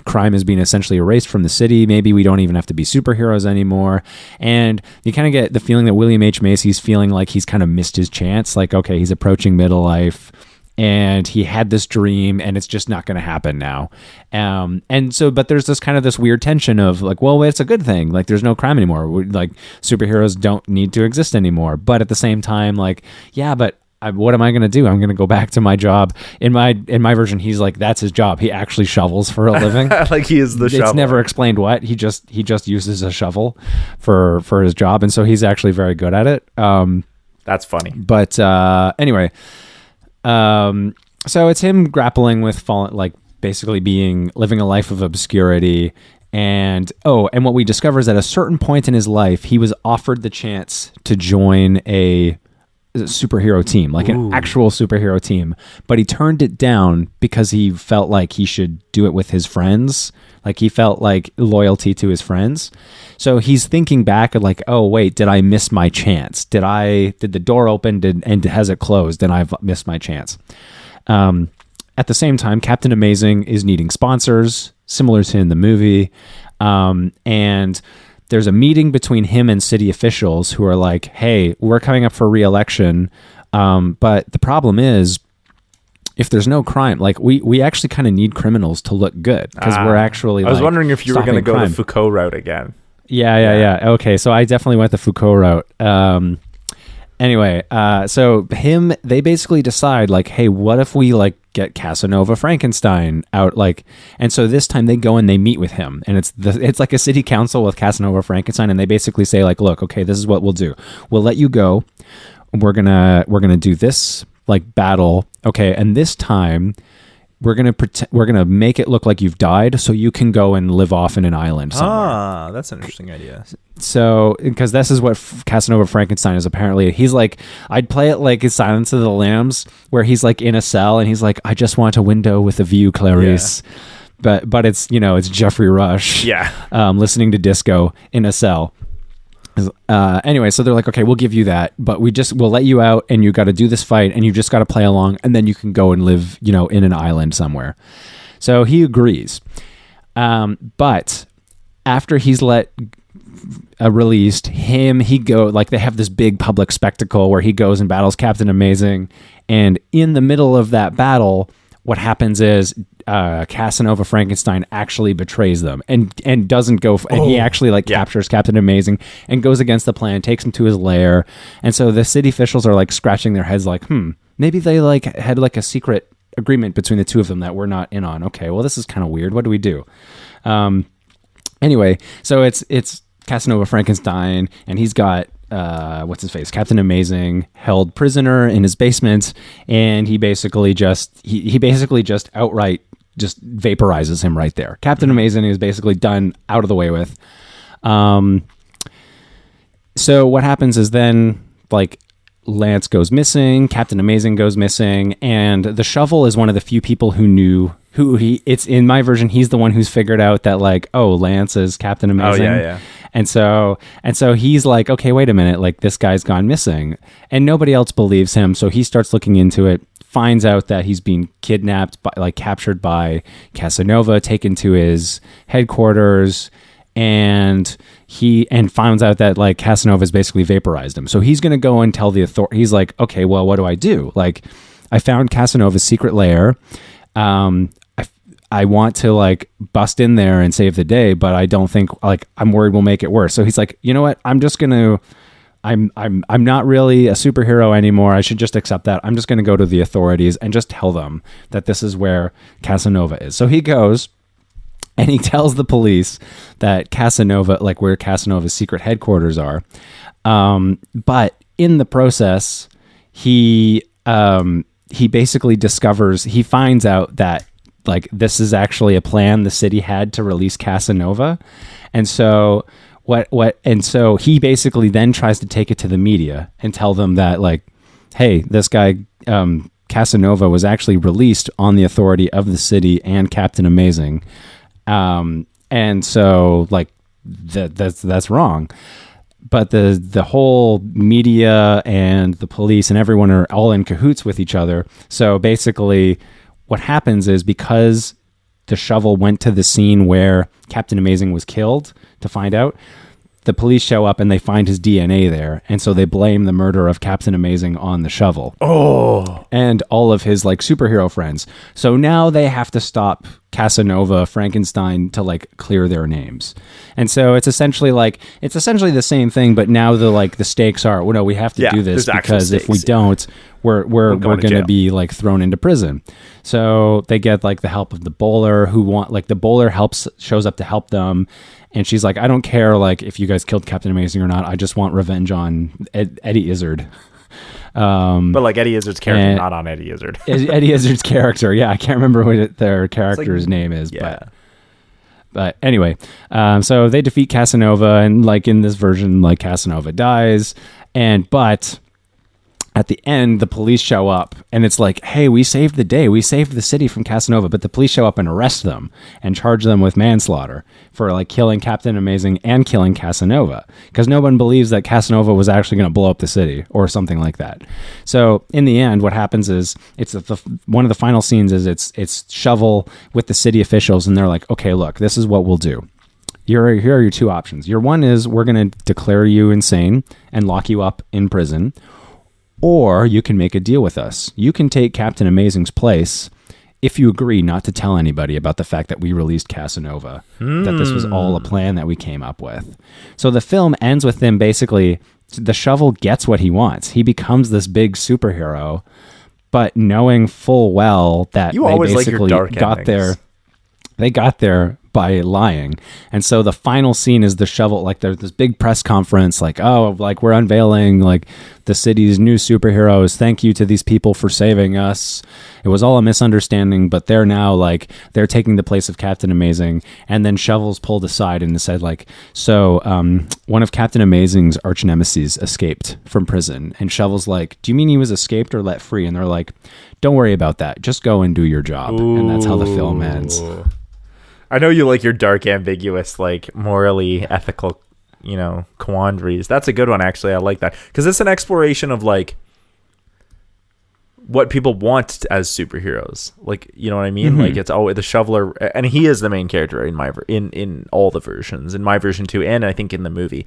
crime is being essentially erased from the city. Maybe we don't even have to be superheroes anymore. And you kind of get the feeling that William H. Macy's feeling like he's kind of missed his chance. Like, okay, he's approaching middle life, and he had this dream, and it's just not going to happen now. And so, but there's this weird tension of like, well, it's a good thing. Like, there's no crime anymore. Like, superheroes don't need to exist anymore. But at the same time, like, yeah, but what am I going to do? I'm going to go back to my job. In my version, he's like, that's his job. He actually shovels for a living. Like, he is the shoveler. It's never explained what. He just uses a shovel for his job. And so he's actually very good at it. That's funny. But anyway, so it's him grappling with basically living a life of obscurity. And what we discover is at a certain point in his life, he was offered the chance to join a superhero team, like an actual superhero team, but he turned it down because he felt like he should do it with his friends. Like, he felt like loyalty to his friends. So he's thinking back at like, oh wait, did I miss my chance? Did the door open and has it closed and I've missed my chance? At the same time, Captain Amazing is needing sponsors, similar to in the movie. And there's a meeting between him and city officials who are like, hey, we're coming up for re-election. But the problem is, if there's no crime, like we actually kind of need criminals to look good, because we're actually, I was wondering if you were going to go crime. the Foucault route again. Yeah. Okay. So I definitely went the Foucault route. Anyway, so they basically decide like, hey, what if we like get Casanova Frankenstein out, like, and so this time they go and they meet with him, and it's like a city council with Casanova Frankenstein, and they basically say like, look, okay, this is what we'll do. We'll let you go. We're gonna do this like battle, okay, and this time we're gonna make it look like you've died, so you can go and live off in an island somewhere. That's an interesting idea. So, because this is what Casanova Frankenstein is apparently. He's like, I'd play it like Silence of the Lambs, where he's like in a cell and he's like, I just want a window with a view, Clarice. Yeah. But it's, you know, it's Jeffrey Rush. Yeah. Listening to disco in a cell. Anyway, so they're like, okay, we'll give you that, but we'll let you out, and you got to do this fight, and you just got to play along, and then you can go and live, you know, in an island somewhere. So he agrees. But after he's released, they have this big public spectacle where he goes and battles Captain Amazing, and in the middle of that battle, what happens is Casanova Frankenstein actually betrays them and doesn't go and he actually captures Captain Amazing and goes against the plan, takes him to his lair. And so the city officials are like scratching their heads like, maybe they like had like a secret agreement between the two of them that we're not in on. Okay, well, this is kind of weird. What do we do? Anyway, so it's Casanova Frankenstein, and he's got what's his face, Captain Amazing, held prisoner in his basement, and he basically just outright just vaporizes him right there. Captain Amazing is basically done, out of the way with. So what happens is then, like, Lance goes missing, Captain Amazing goes missing, and the shovel is one of the few people it's in my version, he's the one who's figured out that, like, oh, Lance is Captain Amazing. Oh, yeah. And so he's like, okay, wait a minute, like, this guy's gone missing, and nobody else believes him. So he starts looking into it, finds out that he's being kidnapped captured by Casanova, taken to his headquarters, and finds out that, like, Casanova's basically vaporized him. So he's going to go and tell the authorities. He's like, okay, well, what do I do? Like, I found Casanova's secret lair. I want to, like, bust in there and save the day, but I don't think, like, I'm worried we'll make it worse. So he's like, you know what? I'm not really a superhero anymore. I should just accept that. I'm just going to go to the authorities and just tell them that this is where Casanova is. So he goes and he tells the police that Casanova, like, where Casanova's secret headquarters are. But in the process, he basically he finds out that, like, this is actually a plan the city had to release Casanova. And so And so he basically then tries to take it to the media and tell them that, like, hey, this guy Casanova was actually released on the authority of the city and Captain Amazing, and so like that's wrong. But the whole media and the police and everyone are all in cahoots with each other. So basically, what happens is, because the shovel went to the scene where Captain Amazing was killed to find out, the police show up and they find his DNA there. And so they blame the murder of Captain Amazing on the shovel. Oh. And all of his like superhero friends. So now they have to stop Casanova, Frankenstein, to like clear their names. And so it's essentially the same thing, but now the stakes are, well, no, we have to do this, because if we don't, we're going to be like thrown into prison. So they get like the help of the bowler, the bowler shows up to help them. And she's like, I don't care like if you guys killed Captain Amazing or not. I just want revenge on Eddie Izzard. But like Eddie Izzard's character, not on Eddie Izzard. Eddie Izzard's character. Yeah, I can't remember what their character's name is. Yeah. But anyway, so they defeat Casanova, and like in this version, like Casanova dies, but at the end, the police show up, and it's like, hey, we saved the day. We saved the city from Casanova. But the police show up and arrest them and charge them with manslaughter for like killing Captain Amazing and killing Casanova, because no one believes that Casanova was actually going to blow up the city or something like that. So in the end, what happens is one of the final scenes is it's Shovel with the city officials, and they're like, okay, look, this is what we'll do. Here are your two options. Your one is, we're going to declare you insane and lock you up in prison. Or you can make a deal with us. You can take Captain Amazing's place if you agree not to tell anybody about the fact that we released Casanova, that this was all a plan that we came up with. So the film ends with them basically, the Shovel gets what he wants. He becomes this big superhero, but knowing full well that they basically they got there by lying. And so the final scene is the Shovel, like there's this big press conference, like, oh, like we're unveiling like the city's new superheroes. Thank you to these people for saving us. It was all a misunderstanding, but they're now like, they're taking the place of Captain Amazing. And then Shovel's pulled aside and said like, so one of Captain Amazing's arch nemesis escaped from prison. And Shovel's like, do you mean he was escaped or let free? And they're like, don't worry about that. Just go and do your job. Ooh. And that's how the film ends. I know you like your dark, ambiguous, like morally ethical, quandaries. That's a good one, actually. I like that, because it's an exploration of like what people want as superheroes. Like, you know what I mean? Mm-hmm. Like it's always the Shoveler, and he is the main character in all the versions, in my version too, and I think in the movie.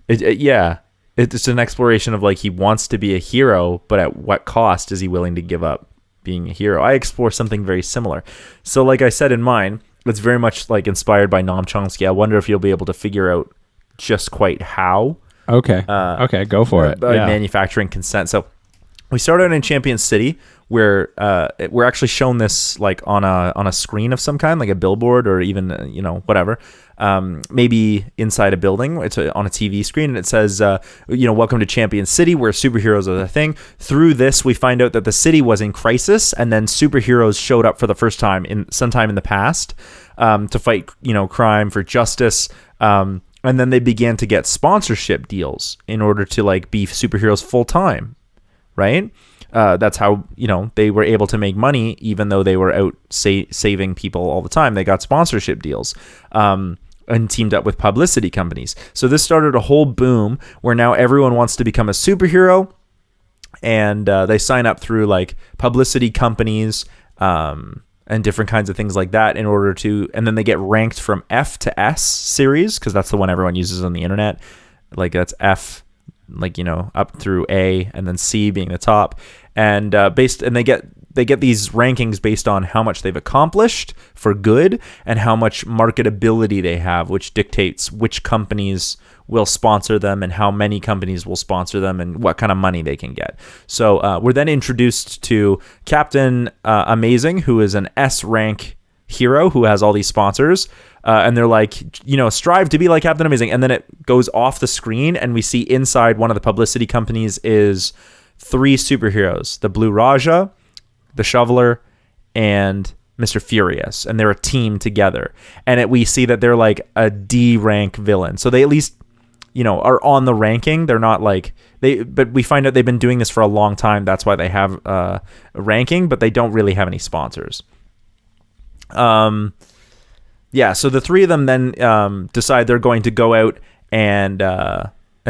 It's an exploration of like, he wants to be a hero, but at what cost is he willing to give up being a hero? I explore something very similar. So like I said in mine, it's very much like inspired by Noam Chomsky. I wonder if you'll be able to figure out just quite how. Okay, go for it. Manufacturing consent. So we started in Champion City, where we're actually shown this like on a screen of some kind, like a billboard or even whatever. Maybe inside a building. It's on a TV screen, and it says, welcome to Champion City, where superheroes are the thing. Through this, we find out that the city was in crisis, and then superheroes showed up for the first time sometime in the past to fight, crime, for justice. And then they began to get sponsorship deals in order to like be superheroes full time, right? That's how they were able to make money, even though they were out saving people all the time. They got sponsorship deals. And teamed up with publicity companies. So this started a whole boom where now everyone wants to become a superhero, and they sign up through like publicity companies and different kinds of things like that in order to, and then they get ranked from F to S series, because that's the one everyone uses on the internet. Like that's F, like up through A, and then C being the top, and they get these rankings based on how much they've accomplished for good and how much marketability they have, which dictates which companies will sponsor them and how many companies will sponsor them and what kind of money they can get. So we're then introduced to Captain Amazing, who is an S rank hero who has all these sponsors. And they're like, strive to be like Captain Amazing. And then it goes off the screen, and we see inside one of the publicity companies is 3 superheroes: the Blue Raja, the Shoveler, and Mr. Furious, and they're a team together. And we see that they're like a D rank villain. So they at least, are on the ranking. They're not like but we find out they've been doing this for a long time. That's why they have a ranking, but they don't really have any sponsors. So the three of them then decide they're going to go out and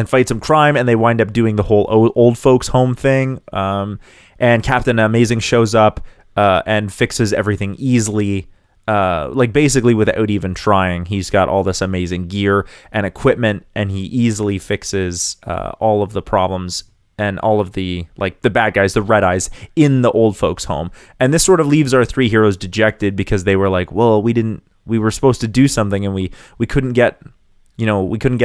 fight some crime, and they wind up doing the whole old folks home thing. And Captain Amazing shows up and fixes everything easily. Basically without even trying. He's got all this amazing gear and equipment, and he easily fixes all of the problems and all of the bad guys, the Red Eyes, in the old folks home. And this sort of leaves our three heroes dejected because they were like, well, we were supposed to do something, and we couldn't get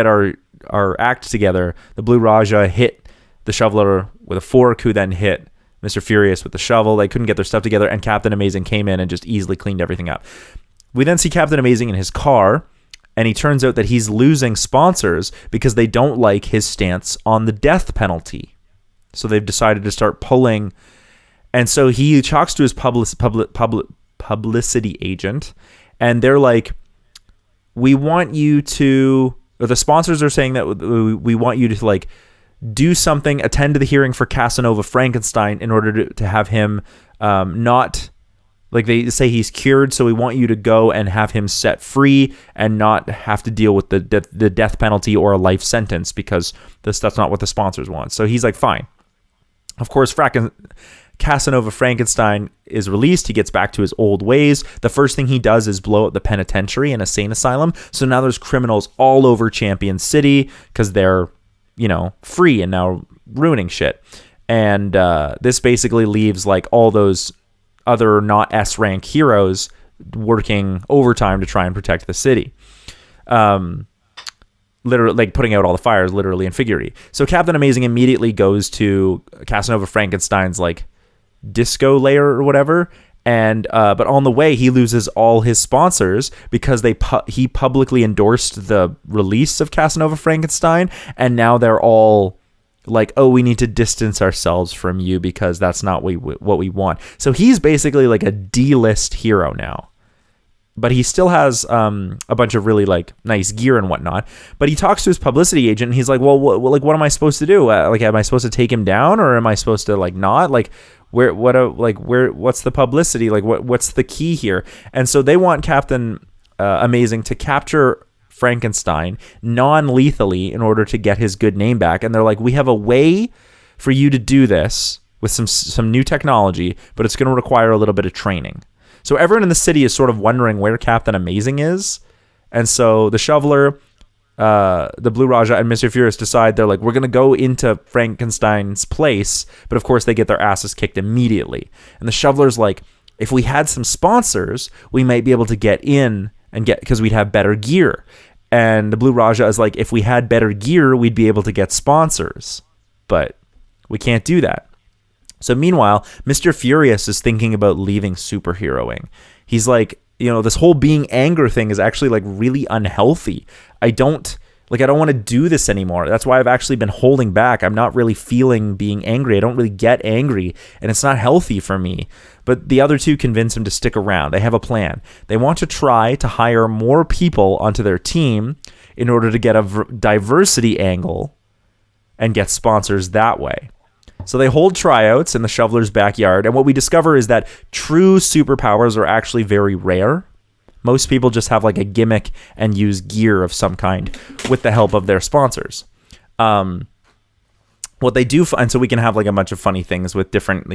our act together. The Blue Raja hit the shoveler with a fork, who then hit Mr. Furious with the shovel. They couldn't get their stuff together, and Captain Amazing came in and just easily cleaned everything up. We then see Captain Amazing in his car, and he turns out that he's losing sponsors because they don't like his stance on the death penalty. So they've decided to start pulling, and so he talks to his publicity agent, and they're like, we want you to, or the sponsors are saying that we want you to do something, attend to the hearing for Casanova Frankenstein in order to have him not, they say he's cured, so we want you to go and have him set free and not have to deal with the death penalty or a life sentence, because that's not what the sponsors want. So he's like, fine. Of course, Casanova Frankenstein is released. He gets back to his old ways. The first thing he does is blow up the penitentiary and insane asylum. So now there's criminals all over Champion City because they're free and now ruining shit. And this basically leaves all those other not S-rank heroes working overtime to try and protect the city. Literally, putting out all the fires, literally and figuratively. So Captain Amazing immediately goes to Casanova Frankenstein's disco lair or whatever. And but on the way, he loses all his sponsors because he publicly endorsed the release of Casanova Frankenstein, and now they're all like, "Oh, we need to distance ourselves from you because that's not what we want." So he's basically like a D-list hero now, but he still has a bunch of really nice gear and whatnot. But he talks to his publicity agent, and he's like, "Well, what am I supposed to do? Am I supposed to take him down, or am I supposed to not what's the publicity? What's the key here?" And so they want Captain Amazing to capture Frankenstein non-lethally in order to get his good name back. And they're like, we have a way for you to do this with some new technology, but it's going to require a little bit of training. So everyone in the city is sort of wondering where Captain Amazing is. And so the shoveler, the Blue Raja, and Mr. Furious decide, they're like, we're going to go into Frankenstein's place. But of course, they get their asses kicked immediately. And the shoveler's like, if we had some sponsors, we might be able to get in and because we'd have better gear. And the Blue Raja is like, if we had better gear, we'd be able to get sponsors. But we can't do that. So meanwhile, Mr. Furious is thinking about leaving superheroing. He's like, this whole being angry thing is actually really unhealthy. I don't want to do this anymore. That's why I've actually been holding back. I'm not really feeling being angry. I don't really get angry, and it's not healthy for me. But the other two convince him to stick around. They have a plan. They want to try to hire more people onto their team in order to get a diversity angle and get sponsors that way. So they hold tryouts in the shoveler's backyard, and what we discover is that true superpowers are actually very rare. Most people just have a gimmick and use gear of some kind with the help of their sponsors. What they do, and so we can have a bunch of funny things with different,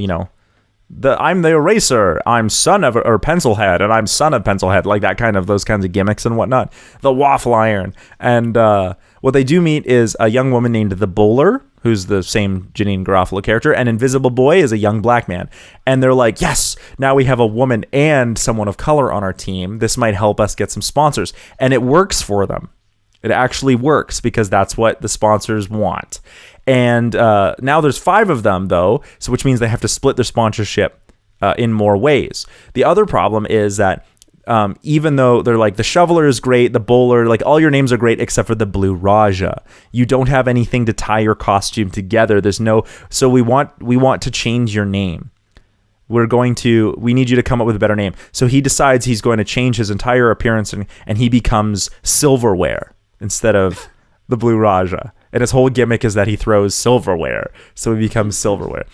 I'm the eraser, I'm son of, or Pencilhead, and I'm son of Pencilhead, those kinds of gimmicks and whatnot. The waffle iron. And what they do meet is a young woman named the Bowler, who's the same Janine Garofalo character, and Invisible Boy is a young black man. And they're like, yes, now we have a woman and someone of color on our team. This might help us get some sponsors. And it works for them. It actually works because that's what the sponsors want. And now there's 5 of them, though, so which means they have to split their sponsorship in more ways. The other problem is that even though they're like, the shoveler is great, the bowler, all your names are great except for the Blue Raja. You don't have anything to tie your costume together. There's no, so we want to change your name. we need you to come up with a better name. So he decides he's going to change his entire appearance and he becomes Silverware instead of the Blue Raja. And his whole gimmick is that he throws silverware. So he becomes Silverware.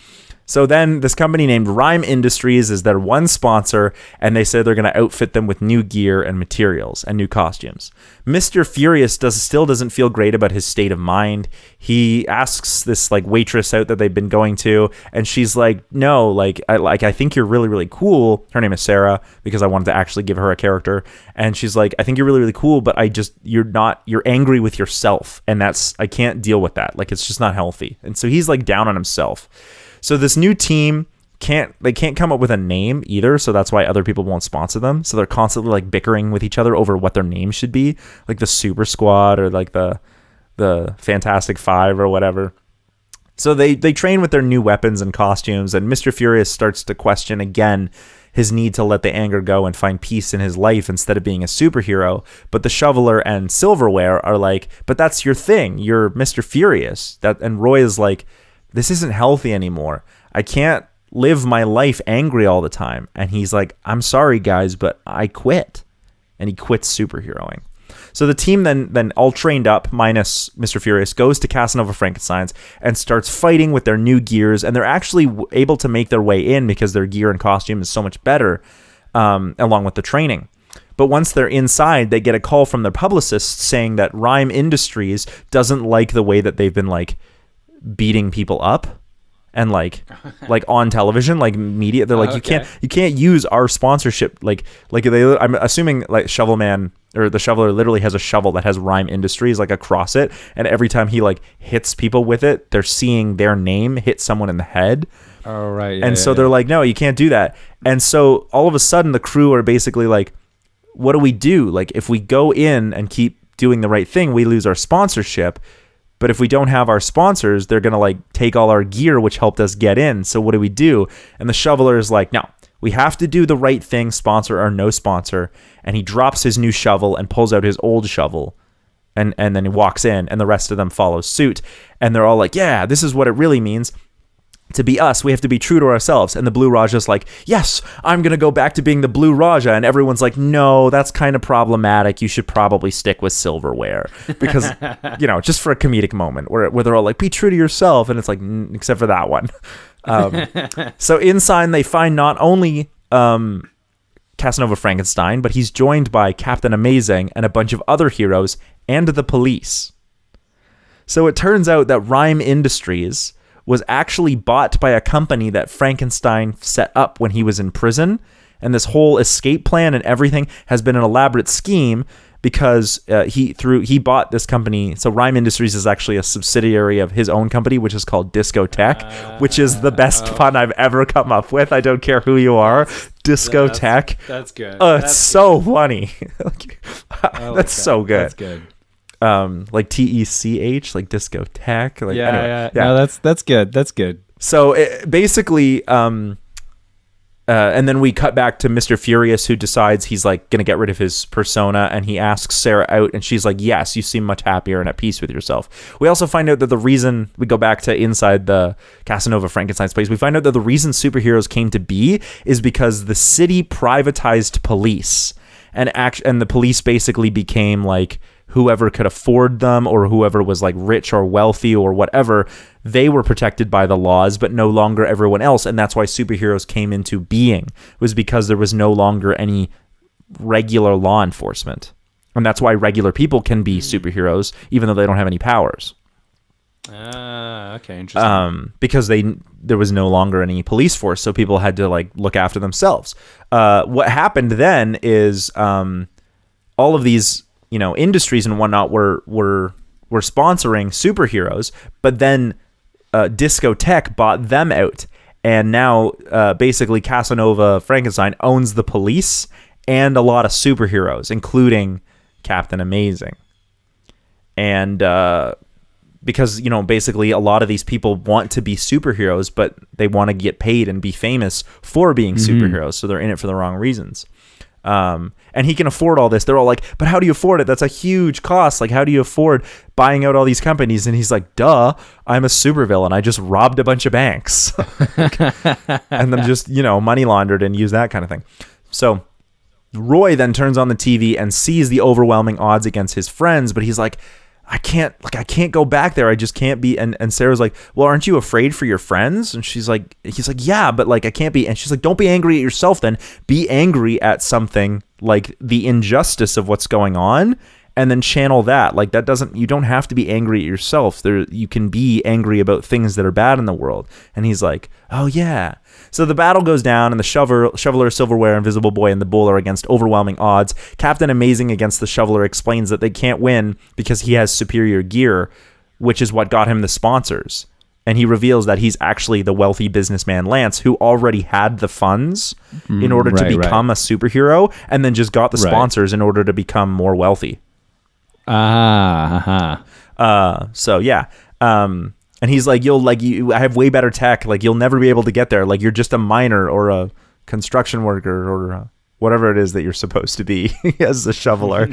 So then this company named Rhyme Industries is their one sponsor, and they say they're going to outfit them with new gear and materials and new costumes. Mr. Furious still doesn't feel great about his state of mind. He asks this like waitress out that they've been going to, and she's like, "No, I think you're really, really cool." Her name is Sarah, because I wanted to actually give her a character. And she's like, "I think you're really, really cool, but you're angry with yourself, and I can't deal with that. Like, it's just not healthy." And so he's like down on himself. So this new team can't come up with a name either, so that's why other people won't sponsor them. So they're constantly like bickering with each other over what their name should be, like the Super Squad or like the Fantastic Five or whatever. So they train with their new weapons and costumes, and Mr. Furious starts to question again his need to let the anger go and find peace in his life instead of being a superhero. But the Shoveler and Silverware are like, "But that's your thing. You're Mr. Furious." And Roy is like, "This isn't healthy anymore. I can't live my life angry all the time." And he's like, "I'm sorry, guys, but I quit." And he quits superheroing. So the team then all trained up, minus Mr. Furious, goes to Casanova Frankenstein's and starts fighting with their new gears. And they're actually able to make their way in because their gear and costume is so much better, along with the training. But once they're inside, they get a call from their publicist saying that Rhyme Industries doesn't like the way that they've been like beating people up and like on television, like media. They're like, you can't use our sponsorship. I'm assuming like Shovelman or the Shoveler literally has a shovel that has Rhyme Industries like across it, and every time he like hits people with it, they're seeing their name hit someone in the head. Oh right. And so they're like, "No, you can't do that." And so all of a sudden the crew are basically like, "What do we do? Like, if we go in and keep doing the right thing, we lose our sponsorship. But if we don't have our sponsors, they're going to like take all our gear, which helped us get in. So what do we do?" And the Shoveler is like, "No, we have to do the right thing, sponsor or no sponsor." And he drops his new shovel and pulls out his old shovel. And then he walks in, and the rest of them follow suit. And they're all like, "Yeah, this is what it really means. To be us, we have to be true to ourselves." And the Blue Raja's like, "Yes, I'm going to go back to being the Blue Raja." And everyone's like, "No, that's kind of problematic. You should probably stick with Silverware." Because, just for a comedic moment where they're all like, "Be true to yourself." And it's like, except for that one. So inside, they find not only Casanova Frankenstein, but he's joined by Captain Amazing and a bunch of other heroes and the police. So it turns out that Rhyme Industries was actually bought by a company that Frankenstein set up when he was in prison. And this whole escape plan and everything has been an elaborate scheme because he bought this company. So Rhyme Industries is actually a subsidiary of his own company, which is called Discotech, which is the best pun I've ever come up with. I don't care who you are. Discotech. That's good. It's so funny. That's so good. That's good. Like TECH, like discotheque. Like, yeah. No, that's good. That's good. So basically, and then we cut back to Mr. Furious, who decides he's like going to get rid of his persona, and he asks Sarah out, and she's like, "Yes, you seem much happier and at peace with yourself." We also find out that the reason we go back to inside the Casanova Frankenstein's place, we find out that the reason superheroes came to be is because the city privatized police, and the police basically became like whoever could afford them or whoever was like rich or wealthy or whatever, they were protected by the laws, but no longer everyone else. And that's why superheroes came into being, was because there was no longer any regular law enforcement. And that's why regular people can be superheroes, even though they don't have any powers. Okay, interesting. Because there was no longer any police force, so people had to like look after themselves. What happened then is all of these industries and whatnot were sponsoring superheroes, but then Discotech bought them out, and now basically Casanova Frankenstein owns the police and a lot of superheroes, including Captain Amazing. And because basically a lot of these people want to be superheroes, but they want to get paid and be famous for being superheroes, so they're in it for the wrong reasons. And he can afford all this. They're all like, but how do you afford it? That's a huge cost. Like, how do you afford buying out all these companies? And he's like, duh, I'm a supervillain. I just robbed a bunch of banks and then just, money laundered and used that kind of thing. So Roy then turns on the TV and sees the overwhelming odds against his friends, but he's like, I can't go back there. I just can't be. And Sarah's like, well, aren't you afraid for your friends? And he's like, yeah, but like, I can't be. And she's like, don't be angry at yourself then. Be angry at something like the injustice of what's going on, and then channel that. Like, you don't have to be angry at yourself. You can be angry about things that are bad in the world. And he's like, oh yeah. So the battle goes down, and the Shoveler, Silverware, Invisible Boy, and the Bowler against overwhelming odds. Captain Amazing against the Shoveler explains that they can't win because he has superior gear, which is what got him the sponsors. And he reveals that he's actually the wealthy businessman Lance, who already had the funds in order to become a superhero, and then just got the sponsors in order to become more wealthy. So yeah. And he's like, I have way better tech. Like, you'll never be able to get there. Like, you're just a miner or a construction worker or whatever it is that you're supposed to be as the shoveler.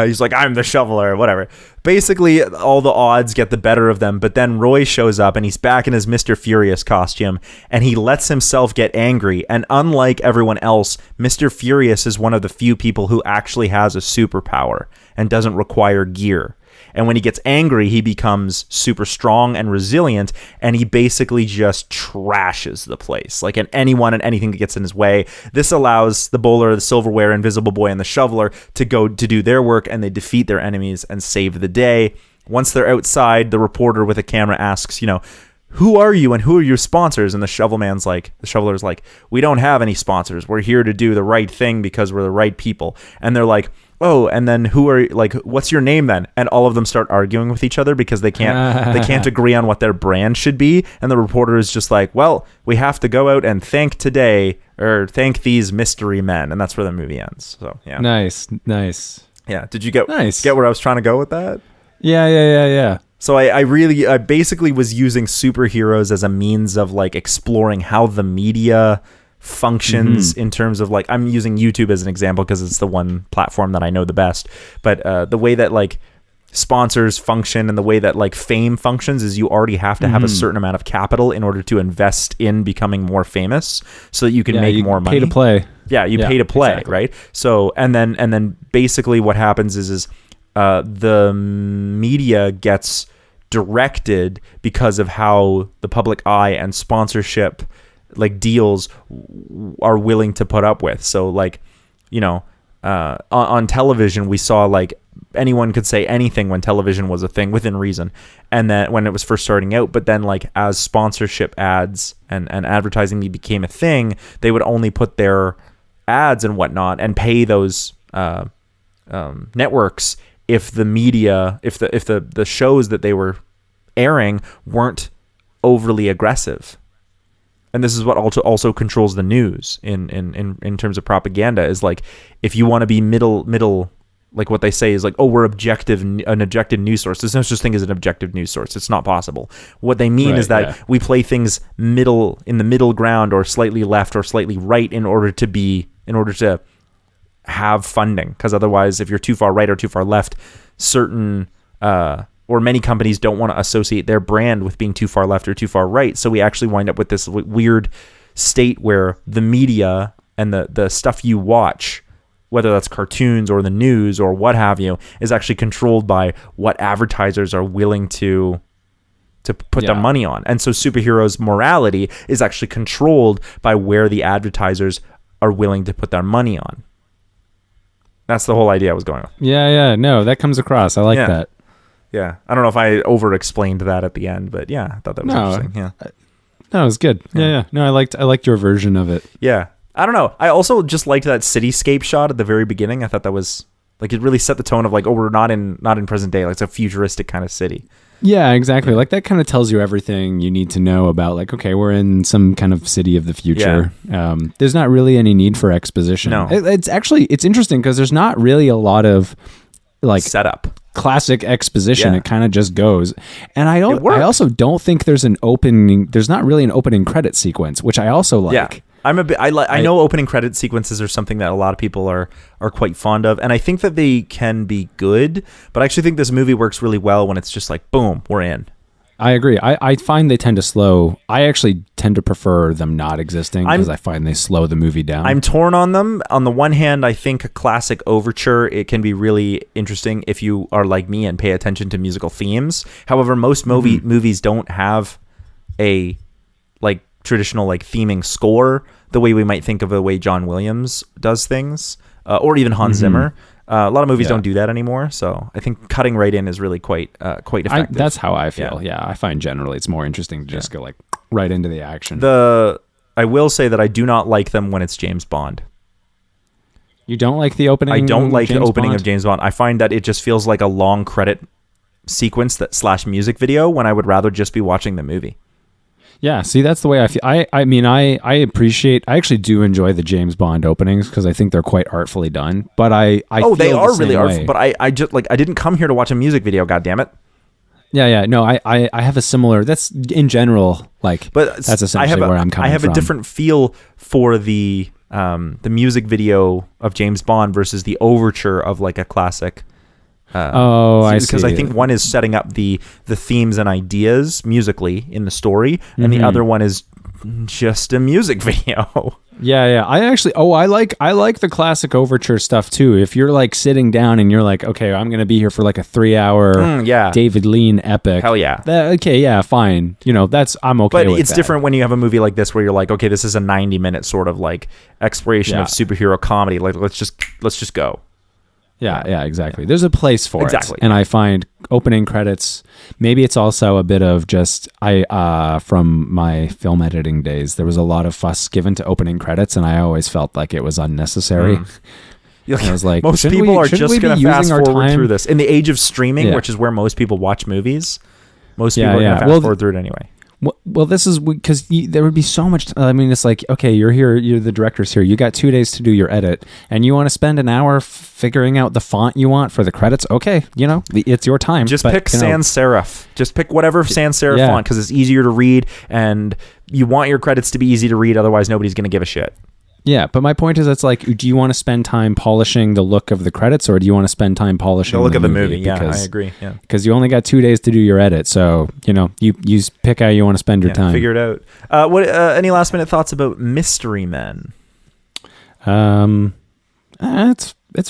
He's like, I'm the shoveler, whatever. Basically, all the odds get the better of them. But then Roy shows up, and he's back in his Mr. Furious costume, and he lets himself get angry. And unlike everyone else, Mr. Furious is one of the few people who actually has a superpower and doesn't require gear. And when he gets angry, he becomes super strong and resilient, and he basically just trashes the place. Like, anyone and anything that gets in his way. This allows the Bowler, the Silverware, Invisible Boy, and the Shoveler to go to do their work, and they defeat their enemies and save the day. Once they're outside, the reporter with a camera asks, who are you and who are your sponsors? And the Shoveler's like, we don't have any sponsors. We're here to do the right thing because we're the right people. And they're like, oh, and then what's your name then? And all of them start arguing with each other because they can't agree on what their brand should be. And the reporter is just like, well, we have to go out and thank thank these mystery men. And that's where the movie ends. So yeah. Nice. Yeah. Did you get where I was trying to go with that? Yeah. So I basically was using superheroes as a means of like exploring how the media functions in terms of like, I'm using YouTube as an example because it's the one platform that I know the best, but the way that like sponsors function and the way that like fame functions is you already have to have a certain amount of capital in order to invest in becoming more famous so that you can make more money. Pay to play. Yeah, you pay to play, exactly. Right? So and then basically what happens is the media gets directed because of how the public eye and sponsorship like deals are willing to put up with. So like, on television, we saw like anyone could say anything when television was a thing within reason. And then when it was first starting out, but then like as sponsorship ads and advertising became a thing, they would only put their ads and whatnot and pay those networks if the media, if the shows that they were airing weren't overly aggressive. And this is what also controls the news in terms of propaganda, is like, if you want to be middle, like what they say is like, oh, we're an objective news source. There's no such thing as an objective news source. It's not possible. What they mean is that we play things in the middle ground or slightly left or slightly right in order to have funding. Because otherwise, if you're too far right or too far left, or many companies don't want to associate their brand with being too far left or too far right. So we actually wind up with this weird state where the media and the stuff you watch, whether that's cartoons or the news or what have you, is actually controlled by what advertisers are willing to put their money on. And so superheroes' morality is actually controlled by where the advertisers are willing to put their money on. That's the whole idea I was going with. Yeah. No, that comes across. I like that. Yeah, I don't know if I over-explained that at the end, but yeah, I thought that was interesting. Yeah, no, it was good. Yeah. No, I liked your version of it. Yeah, I don't know. I also just liked that cityscape shot at the very beginning. I thought that was like, it really set the tone of like, oh, we're not in present day. Like, it's a futuristic kind of city. Yeah, exactly. Like, that kind of tells you everything you need to know about, like, okay, we're in some kind of city of the future. Yeah. There's not really any need for exposition. No, it's interesting because there's not really a lot of like setup. Classic exposition. It kind of just goes, and I also don't think there's not really an opening credit sequence, which I also like. I know opening credit sequences are something that a lot of people are quite fond of, and I think that they can be good, but I actually think this movie works really well when it's just like, boom, we're in. I agree. I find they tend to slow. I actually tend to prefer them not existing because I find they slow the movie down. I'm torn on them. On the one hand, I think a classic overture, it can be really interesting if you are like me and pay attention to musical themes. However, most movies don't have a like traditional like theming score the way we might think of the way John Williams does things, or even Hans Zimmer. A lot of movies don't do that anymore, so I think cutting right in is really quite effective. That's how I feel. Yeah, I find generally it's more interesting to just go like right into the action. I will say that I do not like them when it's James Bond. You don't like the opening? I don't like the opening Bond? of James Bond. I find that it just feels like a long credit sequence / music video when I would rather just be watching the movie. Yeah, see, that's the way I feel. I mean, I actually do enjoy the James Bond openings because I think they're quite artfully done. But they are really artful. But I just like I didn't come here to watch a music video. God damn it. Yeah. No, I have a similar. That's in general like. But that's essentially where I'm coming from. I have a different feel for the music video of James Bond versus the overture of like a classic. I see. Because I think one is setting up the themes and ideas musically in the story, and the other one is just a music video. Yeah. I like the classic overture stuff too. If you're like sitting down and you're like, okay, I'm gonna be here for like a 3-hour David Lean epic. Hell yeah. Fine. I'm okay. But with it's different when you have a movie like this where you're like, okay, this is a 90-minute sort of like exploration of superhero comedy. Like let's just go. Yeah, exactly. There's a place for it. And I find opening credits, maybe it's also a bit of just, from my film editing days, there was a lot of fuss given to opening credits, and I always felt like it was unnecessary. I was like, most people are just going to fast forward through this. In the age of streaming, which is where most people watch movies, most people are going to fast forward through it anyway. Well, this is because there would be so much. I mean, it's like, okay, you're here, you're the director's here. You got 2 days to do your edit, and you want to spend an hour figuring out the font you want for the credits. Okay, it's your time. Just pick sans serif. Just pick whatever sans serif font because it's easier to read, and you want your credits to be easy to read. Otherwise, nobody's going to give a shit. Yeah, but my point is, it's like, do you want to spend time polishing the look of the credits, or do you want to spend time polishing the look of the movie? Yeah, I agree. Yeah, because you only got 2 days to do your edit, so you pick how you want to spend your time. Figure it out. Any last minute thoughts about Mystery Men? It's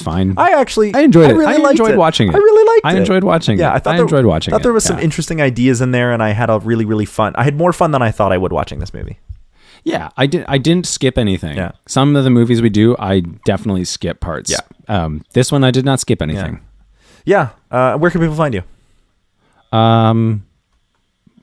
fine. I enjoyed it. I enjoyed watching it. I really liked it. I enjoyed watching it. Yeah, I enjoyed watching it. I thought there was some interesting ideas in there, and I had a really, really fun. I had more fun than I thought I would watching this movie. Yeah, I didn't skip anything. Yeah. Some of the movies we do, I definitely skip parts. Yeah. This one I did not skip anything. Yeah. Where can people find you?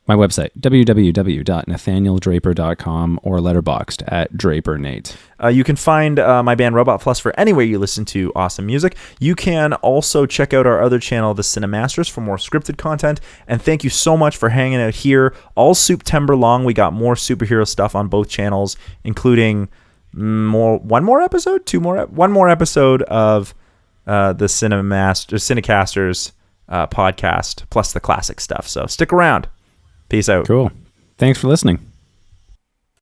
My website, www.nathanieldraper.com, or letterboxed at DraperNate. You can find my band Robot Philosopher anywhere you listen to awesome music. You can also check out our other channel, the CineMasters, for more scripted content. And thank you so much for hanging out here all Suptember long. We got more superhero stuff on both channels, including one more episode of the CineCasters podcast, plus the classic stuff. So stick around. Peace out. Cool. Thanks for listening.